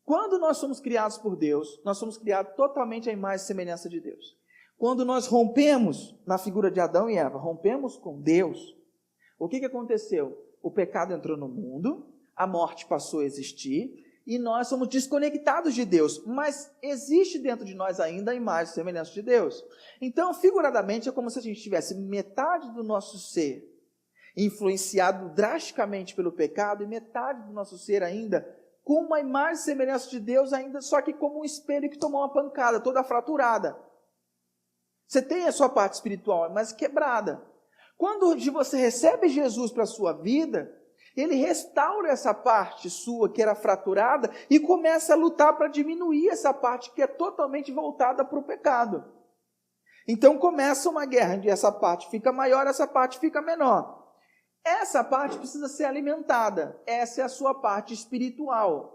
Quando nós somos criados por Deus, nós somos criados totalmente à imagem e semelhança de Deus. Quando nós rompemos na figura de Adão e Eva, rompemos com Deus, o que aconteceu? O pecado entrou no mundo, a morte passou a existir, e nós somos desconectados de Deus, mas existe dentro de nós ainda a imagem e semelhança de Deus. Então, figuradamente, é como se a gente tivesse metade do nosso ser influenciado drasticamente pelo pecado e metade do nosso ser ainda com uma imagem e semelhança de Deus ainda, só que como um espelho que tomou uma pancada, toda fraturada. Você tem a sua parte espiritual, mas quebrada. Quando você recebe Jesus para a sua vida, Ele restaura essa parte sua que era fraturada e começa a lutar para diminuir essa parte que é totalmente voltada para o pecado. Então começa uma guerra onde essa parte fica maior, essa parte fica menor. Essa parte precisa ser alimentada. Essa é a sua parte espiritual.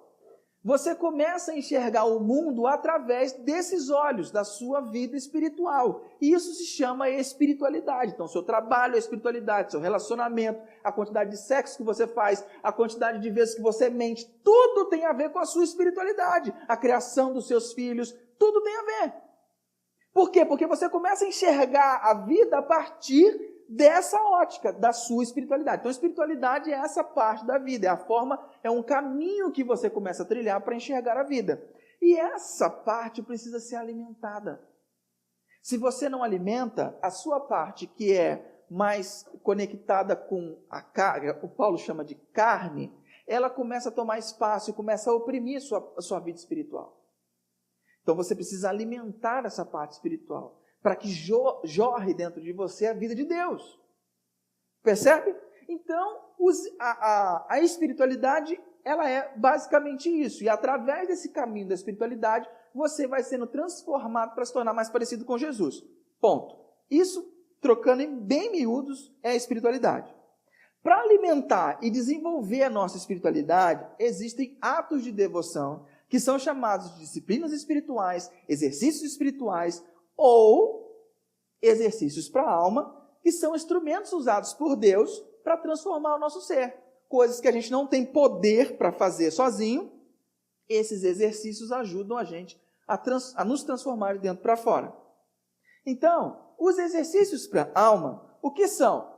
Você começa a enxergar o mundo através desses olhos, da sua vida espiritual. E isso se chama espiritualidade. Então, seu trabalho é espiritualidade, seu relacionamento, a quantidade de sexo que você faz, a quantidade de vezes que você mente, tudo tem a ver com a sua espiritualidade. A criação dos seus filhos, tudo tem a ver. Por quê? Porque você começa a enxergar a vida a partir dessa ótica, da sua espiritualidade. Então, a espiritualidade é essa parte da vida, é um caminho que você começa a trilhar para enxergar a vida. E essa parte precisa ser alimentada. Se você não alimenta, a sua parte que é mais conectada com a carne, o Paulo chama de carne, ela começa a tomar espaço e começa a oprimir a sua vida espiritual. Então você precisa alimentar essa parte espiritual, para que jorre dentro de você a vida de Deus. Percebe? Então, a espiritualidade, ela é basicamente isso. E através desse caminho da espiritualidade, você vai sendo transformado para se tornar mais parecido com Jesus. Ponto. Isso, trocando em bem miúdos, é a espiritualidade. Para alimentar e desenvolver a nossa espiritualidade, existem atos de devoção que são chamados de disciplinas espirituais, exercícios espirituais ou exercícios para a alma, que são instrumentos usados por Deus para transformar o nosso ser. Coisas que a gente não tem poder para fazer sozinho, esses exercícios ajudam a gente a nos transformar de dentro para fora. Então, os exercícios para a alma, o que são?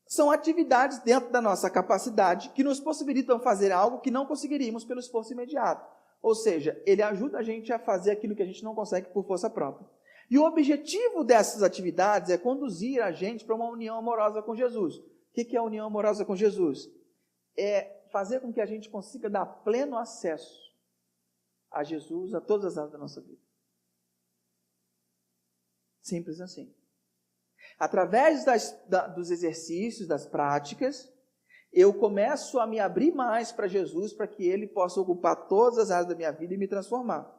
São atividades dentro da nossa capacidade que nos possibilitam fazer algo que não conseguiríamos pelo esforço imediato. Ou seja, ele ajuda a gente a fazer aquilo que a gente não consegue por força própria. E o objetivo dessas atividades é conduzir a gente para uma união amorosa com Jesus. O que é a união amorosa com Jesus? É fazer com que a gente consiga dar pleno acesso a Jesus, a todas as áreas da nossa vida. Simples assim. Através dos exercícios, das práticas, eu começo a me abrir mais para Jesus, para que Ele possa ocupar todas as áreas da minha vida e me transformar.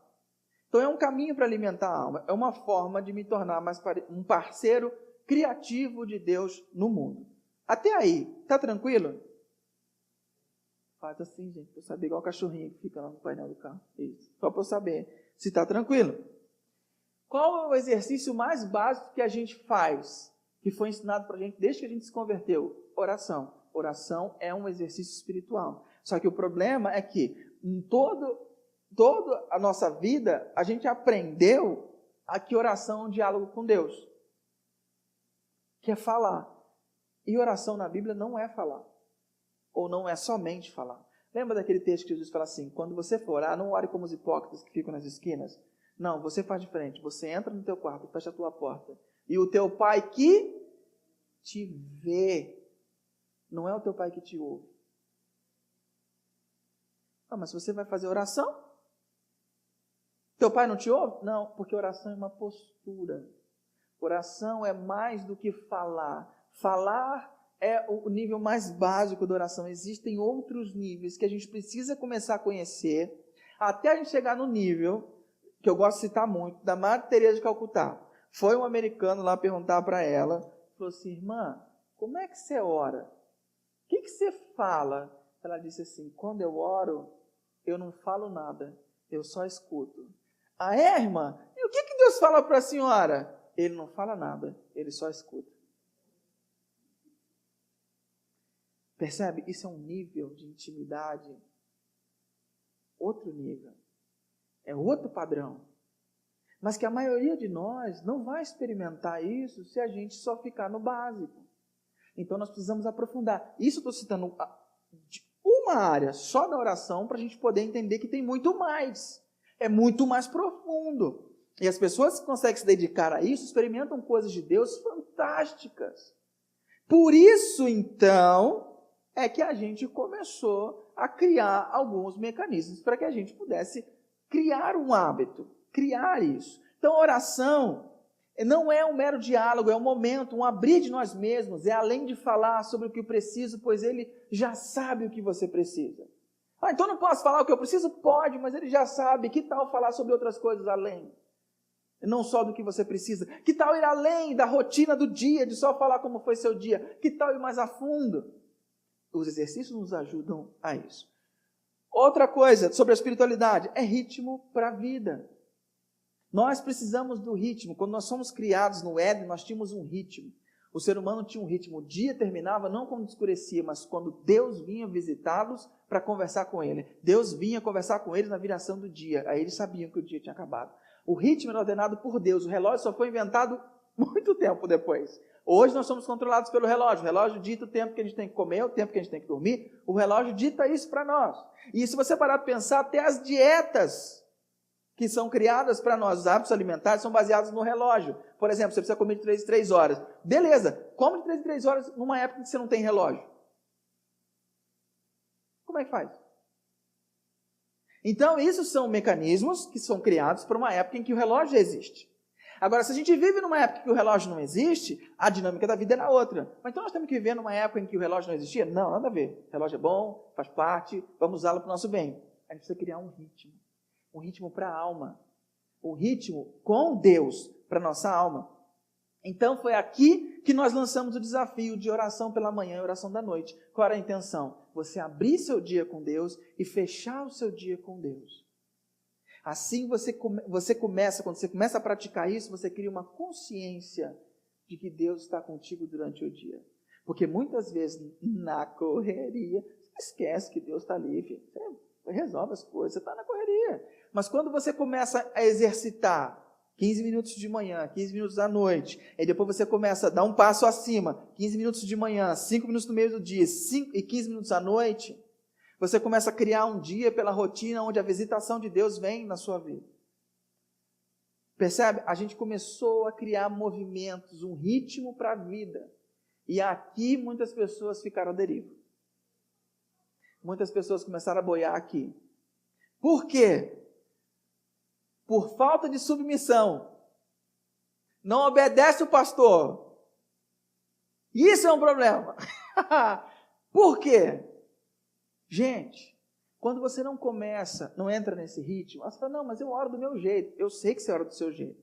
Então é um caminho para alimentar a alma, é uma forma de me tornar mais um parceiro criativo de Deus no mundo. Até aí, está tranquilo? Faz assim, gente, para eu saber, igual o cachorrinho que fica lá no painel do carro. Isso. Só para eu saber se está tranquilo. Qual é o exercício mais básico que a gente faz, que foi ensinado para a gente desde que a gente se converteu? Oração. Oração é um exercício espiritual. Só que o problema é que em toda a nossa vida, a gente aprendeu que oração é um diálogo com Deus, que é falar. E oração na Bíblia não é falar, ou não é somente falar. Lembra daquele texto que Jesus fala assim, quando você for orar, não ore como os hipócritas que ficam nas esquinas. Não, você faz diferente. Você entra no teu quarto, fecha a tua porta. E o teu pai que te vê, não é o teu pai que te ouve. Ah, mas você vai fazer oração? Teu pai não te ouve? Não, porque oração é uma postura. Oração é mais do que falar. Falar é o nível mais básico da oração. Existem outros níveis que a gente precisa começar a conhecer, até a gente chegar no nível que eu gosto de citar muito, da Madre Teresa de Calcutá. Foi um americano lá perguntar para ela, falou assim, irmã, como é que você ora? O que você fala? Ela disse assim, quando eu oro, eu não falo nada, eu só escuto. Ah, é, irmã? E o que Deus fala para a senhora? Ele não fala nada, ele só escuta. Percebe? Isso é um nível de intimidade, outro nível. É outro padrão. Mas que a maioria de nós não vai experimentar isso se a gente só ficar no básico. Então nós precisamos aprofundar. Isso eu estou citando uma área só da oração para a gente poder entender que tem muito mais. É muito mais profundo. E as pessoas que conseguem se dedicar a isso experimentam coisas de Deus fantásticas. Por isso, então, é que a gente começou a criar alguns mecanismos para que a gente pudesse criar um hábito, criar isso. Então, a oração não é um mero diálogo, é um momento, um abrir de nós mesmos, é além de falar sobre o que eu preciso, pois Ele já sabe o que você precisa. Ah, então não posso falar o que eu preciso? Pode, mas Ele já sabe. Que tal falar sobre outras coisas além? Não só do que você precisa. Que tal ir além da rotina do dia, de só falar como foi seu dia? Que tal ir mais a fundo? Os exercícios nos ajudam a isso. Outra coisa sobre a espiritualidade é ritmo para a vida. Nós precisamos do ritmo. Quando nós somos criados no Éden, nós tínhamos um ritmo. O ser humano tinha um ritmo. O dia terminava não quando escurecia, mas quando Deus vinha visitá-los para conversar com ele. Deus vinha conversar com eles na viração do dia. Aí eles sabiam que o dia tinha acabado. O ritmo era ordenado por Deus. O relógio só foi inventado muito tempo depois. Hoje nós somos controlados pelo relógio. O relógio dita o tempo que a gente tem que comer, o tempo que a gente tem que dormir. O relógio dita isso para nós. E se você parar para pensar, até as dietas que são criadas para nós, os hábitos alimentares, são baseados no relógio. Por exemplo, você precisa comer de 3 em 3 horas. Beleza, come de 3 em 3 horas numa época que você não tem relógio. Como é que faz? Então, isso são mecanismos que são criados por uma época em que o relógio já existe. Agora, se a gente vive numa época que o relógio não existe, a dinâmica da vida era outra. Mas então nós temos que viver numa época em que o relógio não existia? Não, nada a ver. O relógio é bom, faz parte, vamos usá-lo para o nosso bem. A gente precisa criar um ritmo para a alma, um ritmo com Deus para a nossa alma. Então foi aqui que nós lançamos o desafio de oração pela manhã e oração da noite. Qual era a intenção? Você abrir seu dia com Deus e fechar o seu dia com Deus. Assim você começa, quando você começa a praticar isso, você cria uma consciência de que Deus está contigo durante o dia. Porque muitas vezes na correria, você esquece que Deus está ali, filho. Você resolve as coisas, você está na correria. Mas quando você começa a exercitar 15 minutos de manhã, 15 minutos à noite, e depois você começa a dar um passo acima, 15 minutos de manhã, 5 minutos no meio do dia, 5 e 15 minutos à noite, você começa a criar um dia pela rotina onde a visitação de Deus vem na sua vida. Percebe? A gente começou a criar movimentos, um ritmo para a vida. E aqui muitas pessoas ficaram à deriva. Muitas pessoas começaram a boiar aqui. Por quê? Por falta de submissão. Não obedece o pastor. Isso é um problema. Por quê? Gente, quando você não começa, não entra nesse ritmo, você fala, não, mas eu oro do meu jeito. Eu sei que você ora do seu jeito.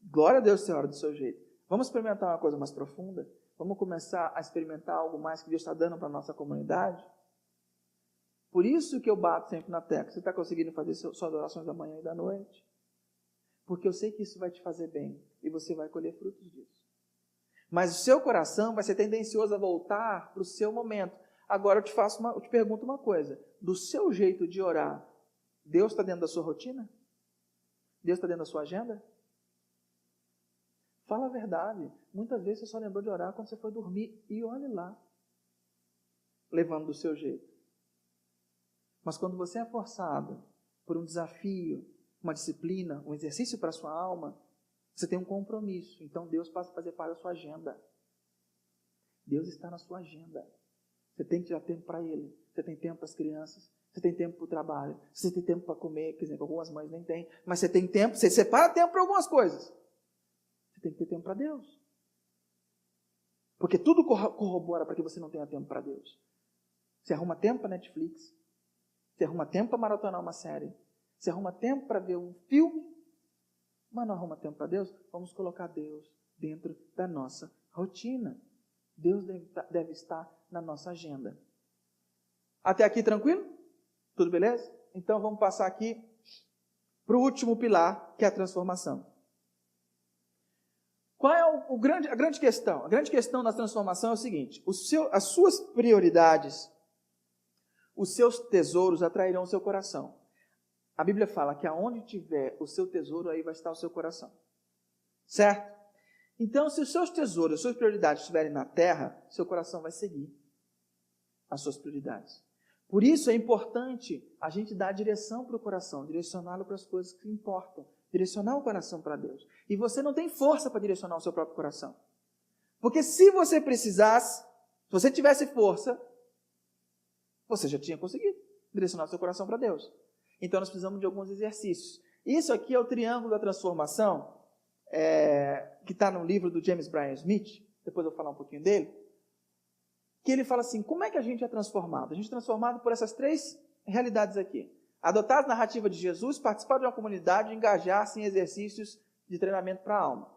Glória a Deus que você ora do seu jeito. Vamos experimentar uma coisa mais profunda? Vamos começar a experimentar algo mais que Deus está dando para a nossa comunidade? Por isso que eu bato sempre na tecla. Você está conseguindo fazer suas orações da manhã e da noite? Porque eu sei que isso vai te fazer bem e você vai colher frutos disso. Mas o seu coração vai ser tendencioso a voltar para o seu momento. Agora eu te pergunto uma coisa. Do seu jeito de orar, Deus está dentro da sua rotina? Deus está dentro da sua agenda? Fala a verdade. Muitas vezes você só lembrou de orar quando você foi dormir. E olhe lá. Levando do seu jeito. Mas quando você é forçado por um desafio, uma disciplina, um exercício para a sua alma, você tem um compromisso. Então Deus passa a fazer parte da sua agenda. Deus está na sua agenda. Você tem que tirar tempo para Ele. Você tem tempo para as crianças. Você tem tempo para o trabalho. Você tem tempo para comer. Quer dizer, algumas mães nem têm. Mas você tem tempo, você separa tempo para algumas coisas. Você tem que ter tempo para Deus. Porque tudo corrobora para que você não tenha tempo para Deus. Você arruma tempo para Netflix. Você arruma tempo para maratonar uma série. Você arruma tempo para ver um filme. Mas não arruma tempo para Deus? Vamos colocar Deus dentro da nossa rotina. Deus deve estar na nossa agenda. Até aqui tranquilo? Tudo beleza? Então vamos passar aqui para o último pilar, que é a transformação. Qual é a grande questão? A grande questão da transformação é o seguinte: as suas prioridades, os seus tesouros atrairão o seu coração. A Bíblia fala que aonde tiver o seu tesouro, aí vai estar o seu coração. Certo? Então, se os seus tesouros, as suas prioridades estiverem na terra, seu coração vai seguir as suas prioridades. Por isso é importante a gente dar direção para o coração, direcioná-lo para as coisas que importam, direcionar o coração para Deus. E você não tem força para direcionar o seu próprio coração. Porque se você precisasse, se você tivesse força, você já tinha conseguido direcionar o seu coração para Deus. Então nós precisamos de alguns exercícios. Isso aqui é o triângulo da transformação, que está no livro do James Bryan Smith, depois eu vou falar um pouquinho dele, que ele fala assim, como é que a gente é transformado? A gente é transformado por essas 3 realidades aqui. Adotar as narrativas de Jesus, participar de uma comunidade e engajar-se em exercícios de treinamento para a alma.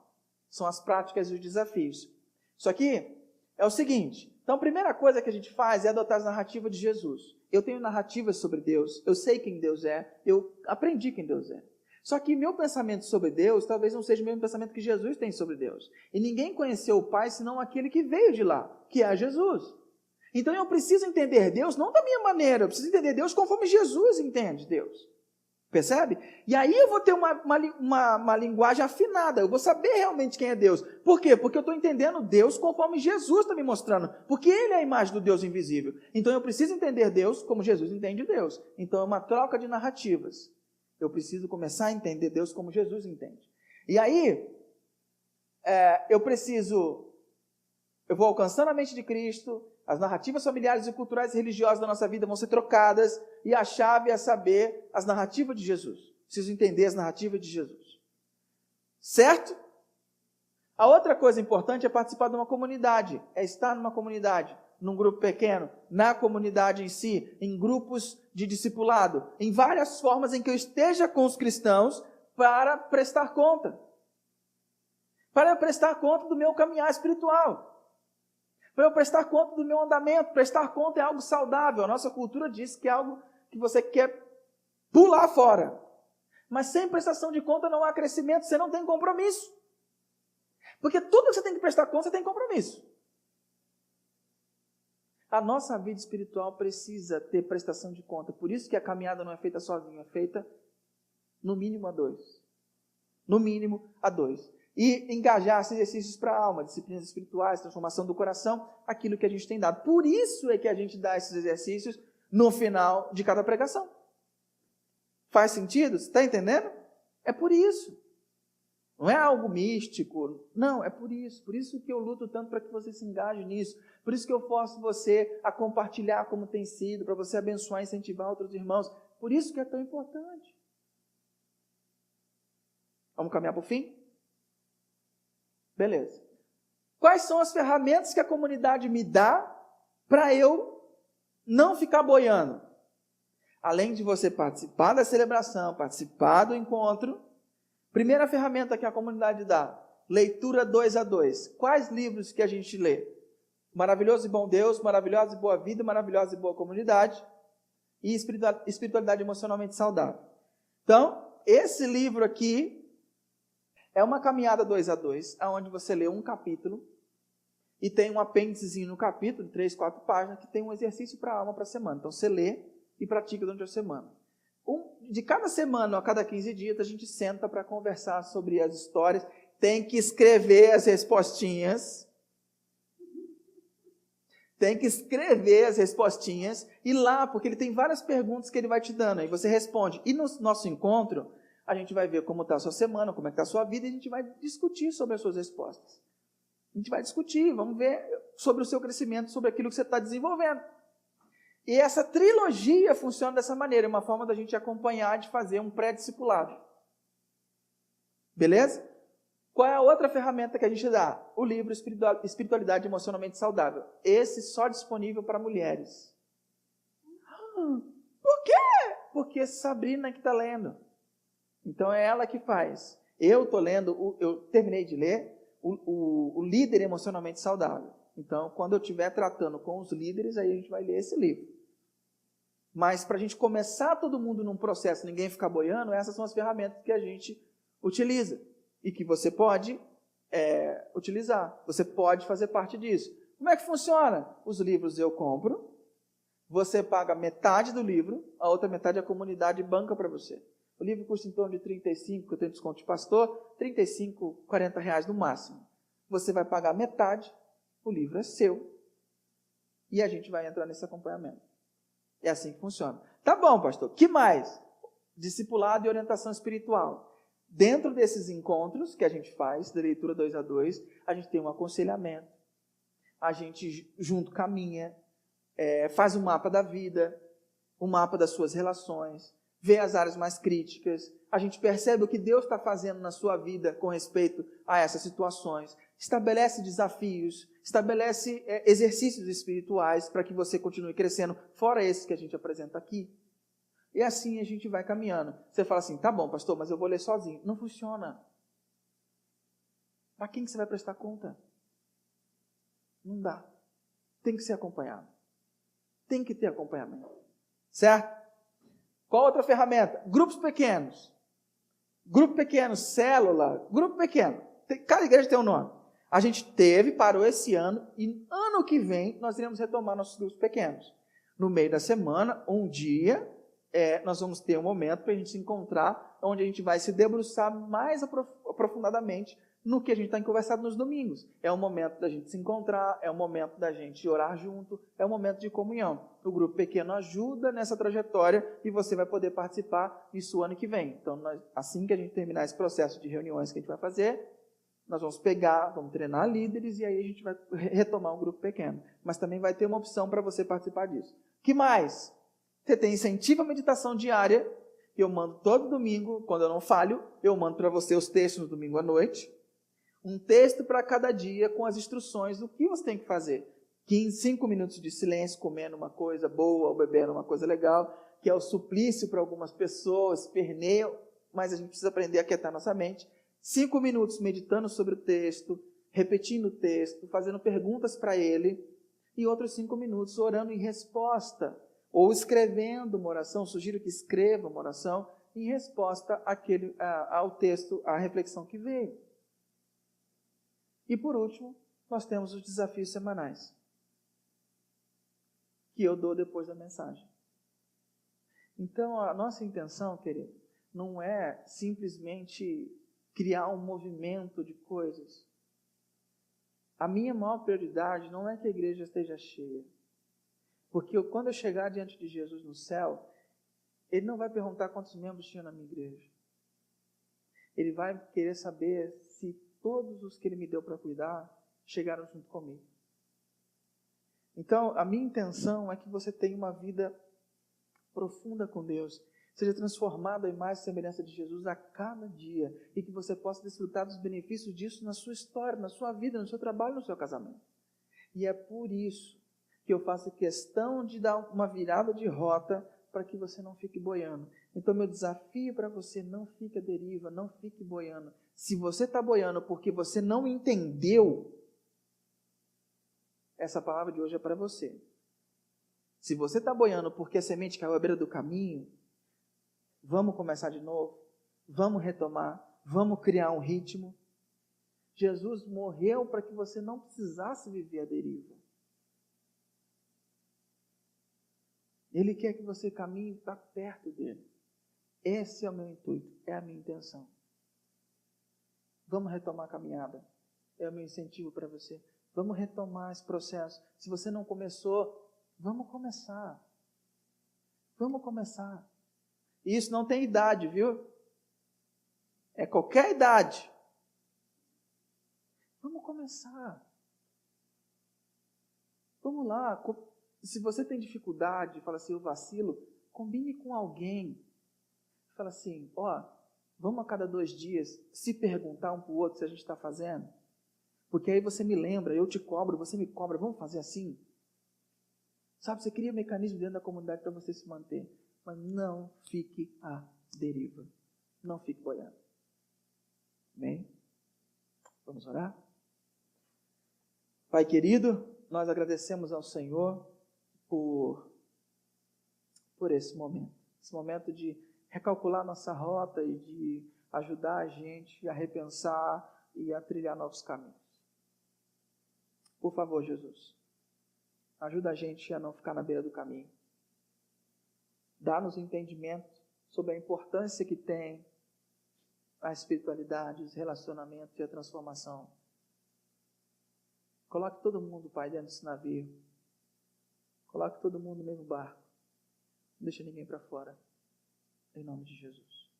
São as práticas e os desafios. Isso aqui é o seguinte, então a primeira coisa que a gente faz é adotar as narrativas de Jesus. Eu tenho narrativas sobre Deus, eu sei quem Deus é, eu aprendi quem Deus é. Só que meu pensamento sobre Deus talvez não seja o mesmo pensamento que Jesus tem sobre Deus. E ninguém conheceu o Pai senão aquele que veio de lá, que é Jesus. Então eu preciso entender Deus não da minha maneira, eu preciso entender Deus conforme Jesus entende Deus. Percebe? E aí eu vou ter uma linguagem afinada, eu vou saber realmente quem é Deus. Por quê? Porque eu estou entendendo Deus conforme Jesus está me mostrando. Porque Ele é a imagem do Deus invisível. Então eu preciso entender Deus como Jesus entende Deus. Então é uma troca de narrativas. Eu preciso começar a entender Deus como Jesus entende. E aí, eu vou alcançando a mente de Cristo, As narrativas familiares e culturais e religiosas da nossa vida vão ser trocadas e a chave é saber as narrativas de Jesus. Preciso entender as narrativas de Jesus. Certo? A outra coisa importante é participar de uma comunidade, é estar numa comunidade, num grupo pequeno, na comunidade em si, em grupos de discipulado, em várias formas em que eu esteja com os cristãos para prestar conta. Para eu prestar conta do meu caminhar espiritual. Para eu prestar conta do meu andamento. Prestar conta é algo saudável. A nossa cultura diz que é algo que você quer pular fora. Mas sem prestação de conta não há crescimento, você não tem compromisso. Porque tudo que você tem que prestar conta, você tem compromisso. A nossa vida espiritual precisa ter prestação de conta. Por isso que a caminhada não é feita sozinha, é feita no mínimo a dois. No mínimo a dois. E engajar esses exercícios para a alma, disciplinas espirituais, transformação do coração, aquilo que a gente tem dado. Por isso é que a gente dá esses exercícios no final de cada pregação. Faz sentido? Você está entendendo? É por isso. Não é algo místico. Não, é por isso. Por isso que eu luto tanto para que você se engaje nisso. Por isso que eu forço você a compartilhar como tem sido, para você abençoar e incentivar outros irmãos. Por isso que é tão importante. Vamos caminhar para o fim? Beleza. Quais são as ferramentas que a comunidade me dá para eu não ficar boiando? Além de você participar da celebração, participar do encontro, primeira ferramenta que a comunidade dá, leitura 2 a 2. Quais livros que a gente lê? Maravilhoso e Bom Deus, Maravilhosa e Boa Vida, Maravilhosa e Boa Comunidade e Espiritualidade Emocionalmente Saudável. Então, esse livro aqui é uma caminhada 2 a 2, onde você lê um capítulo e tem um apêndicezinho no capítulo, 3, 4 páginas, que tem um exercício para a alma para a semana. Então, você lê e pratica durante a semana. De cada semana, a cada 15 dias, a gente senta para conversar sobre as histórias. Tem que escrever as respostinhas. Tem que escrever as respostinhas. E lá, porque ele tem várias perguntas que ele vai te dando. Aí você responde. E no nosso encontro, a gente vai ver como está a sua semana, como é que está a sua vida. E a gente vai discutir sobre as suas respostas. A gente vai discutir, vamos ver sobre o seu crescimento, sobre aquilo que você está desenvolvendo. E essa trilogia funciona dessa maneira, é uma forma da gente acompanhar, de fazer um pré-discipulado. Beleza? Qual é a outra ferramenta que a gente dá? O livro Espiritualidade Emocionalmente Saudável. Esse só disponível para mulheres. Por quê? Porque Sabrina que está lendo. Então é ela que faz. Eu estou lendo, eu terminei de ler o Líder Emocionalmente Saudável. Então, quando eu estiver tratando com os líderes, aí a gente vai ler esse livro. Mas para a gente começar todo mundo num processo, ninguém ficar boiando, essas são as ferramentas que a gente utiliza. E que você pode utilizar. Você pode fazer parte disso. Como é que funciona? Os livros eu compro, você paga metade do livro, a outra metade a comunidade banca para você. O livro custa em torno de 35, que eu tenho desconto de pastor, 35, 40 reais no máximo. Você vai pagar metade, o livro é seu, e a gente vai entrar nesse acompanhamento. É assim que funciona. Tá bom, pastor. Que mais? Discipulado e orientação espiritual. Dentro desses encontros que a gente faz, da leitura 2 a 2, a gente tem um aconselhamento. A gente junto caminha, faz um mapa da vida, um mapa das suas relações, vê as áreas mais críticas. A gente percebe o que Deus está fazendo na sua vida com respeito a essas situações. Estabelece desafios, estabelece exercícios espirituais para que você continue crescendo, fora esses que a gente apresenta aqui. E assim a gente vai caminhando. Você fala assim, tá bom, pastor, mas eu vou ler sozinho. Não funciona. Para quem que você vai prestar conta? Não dá. Tem que ser acompanhado. Tem que ter acompanhamento. Certo? Qual outra ferramenta? Grupos pequenos. Grupo pequeno, célula, grupo pequeno. Cada igreja tem um nome. A gente parou esse ano, e ano que vem nós iremos retomar nossos grupos pequenos. No meio da semana, um dia, nós vamos ter um momento para a gente se encontrar, onde a gente vai se debruçar mais aprofundadamente no que a gente está conversando nos domingos. É o momento da gente se encontrar, é o momento da gente orar junto, é o momento de comunhão. O grupo pequeno ajuda nessa trajetória e você vai poder participar disso ano que vem. Então, assim que a gente terminar esse processo de reuniões que a gente vai fazer, nós vamos pegar, vamos treinar líderes e aí a gente vai retomar um grupo pequeno. Mas também vai ter uma opção para você participar disso. O que mais? Você tem incentivo à meditação diária, que eu mando todo domingo, quando eu não falho, eu mando para você os textos no domingo à noite. Um texto para cada dia com as instruções do que você tem que fazer. 5 minutos de silêncio, comendo uma coisa boa ou bebendo uma coisa legal, que é o suplício para algumas pessoas, perneio, mas a gente precisa aprender a aquietar nossa mente. 5 minutos meditando sobre o texto, repetindo o texto, fazendo perguntas para ele, e outros 5 minutos orando em resposta, ou escrevendo uma oração. Sugiro que escreva uma oração em resposta ao texto, à reflexão que veio. E por último, nós temos os desafios semanais, que eu dou depois da mensagem. Então, a nossa intenção, querido, não é simplesmente criar um movimento de coisas. A minha maior prioridade não é que a igreja esteja cheia. Porque quando eu chegar diante de Jesus no céu, Ele não vai perguntar quantos membros tinha na minha igreja. Ele vai querer saber se todos os que Ele me deu para cuidar chegaram junto comigo. Então, a minha intenção é que você tenha uma vida profunda com Deus, seja transformado à imagem e semelhança de Jesus a cada dia, e que você possa desfrutar dos benefícios disso na sua história, na sua vida, no seu trabalho, no seu casamento. E é por isso que eu faço questão de dar uma virada de rota para que você não fique boiando. Então, meu desafio para você: não fique à deriva, não fique boiando. Se você está boiando porque você não entendeu, essa palavra de hoje é para você. Se você está boiando porque a semente caiu à beira do caminho, vamos começar de novo, vamos retomar, vamos criar um ritmo. Jesus morreu para que você não precisasse viver a deriva. Ele quer que você caminhe para perto dele. Esse é o meu intuito, é a minha intenção. Vamos retomar a caminhada. É o meu incentivo para você. Vamos retomar esse processo. Se você não começou, vamos começar. Vamos começar. E isso não tem idade, viu? É qualquer idade. Vamos começar. Vamos lá. Se você tem dificuldade, fala assim: eu vacilo, combine com alguém. Fala assim: vamos a cada 2 dias se perguntar um para o outro se a gente está fazendo. Porque aí você me lembra, eu te cobro, você me cobra, vamos fazer assim? Sabe, você cria mecanismo dentro da comunidade para você se manter. Mas não fique à deriva. Não fique boiando. Amém? Vamos orar? Pai querido, nós agradecemos ao Senhor por esse momento. Esse momento de recalcular nossa rota e de ajudar a gente a repensar e a trilhar novos caminhos. Por favor, Jesus, ajuda a gente a não ficar na beira do caminho. Dá-nos entendimento sobre a importância que tem a espiritualidade, os relacionamentos e a transformação. Coloque todo mundo, Pai, dentro desse navio. Coloque todo mundo no mesmo barco. Não deixe ninguém para fora. Em nome de Jesus.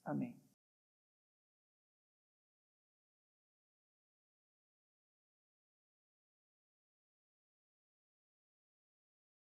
Amém.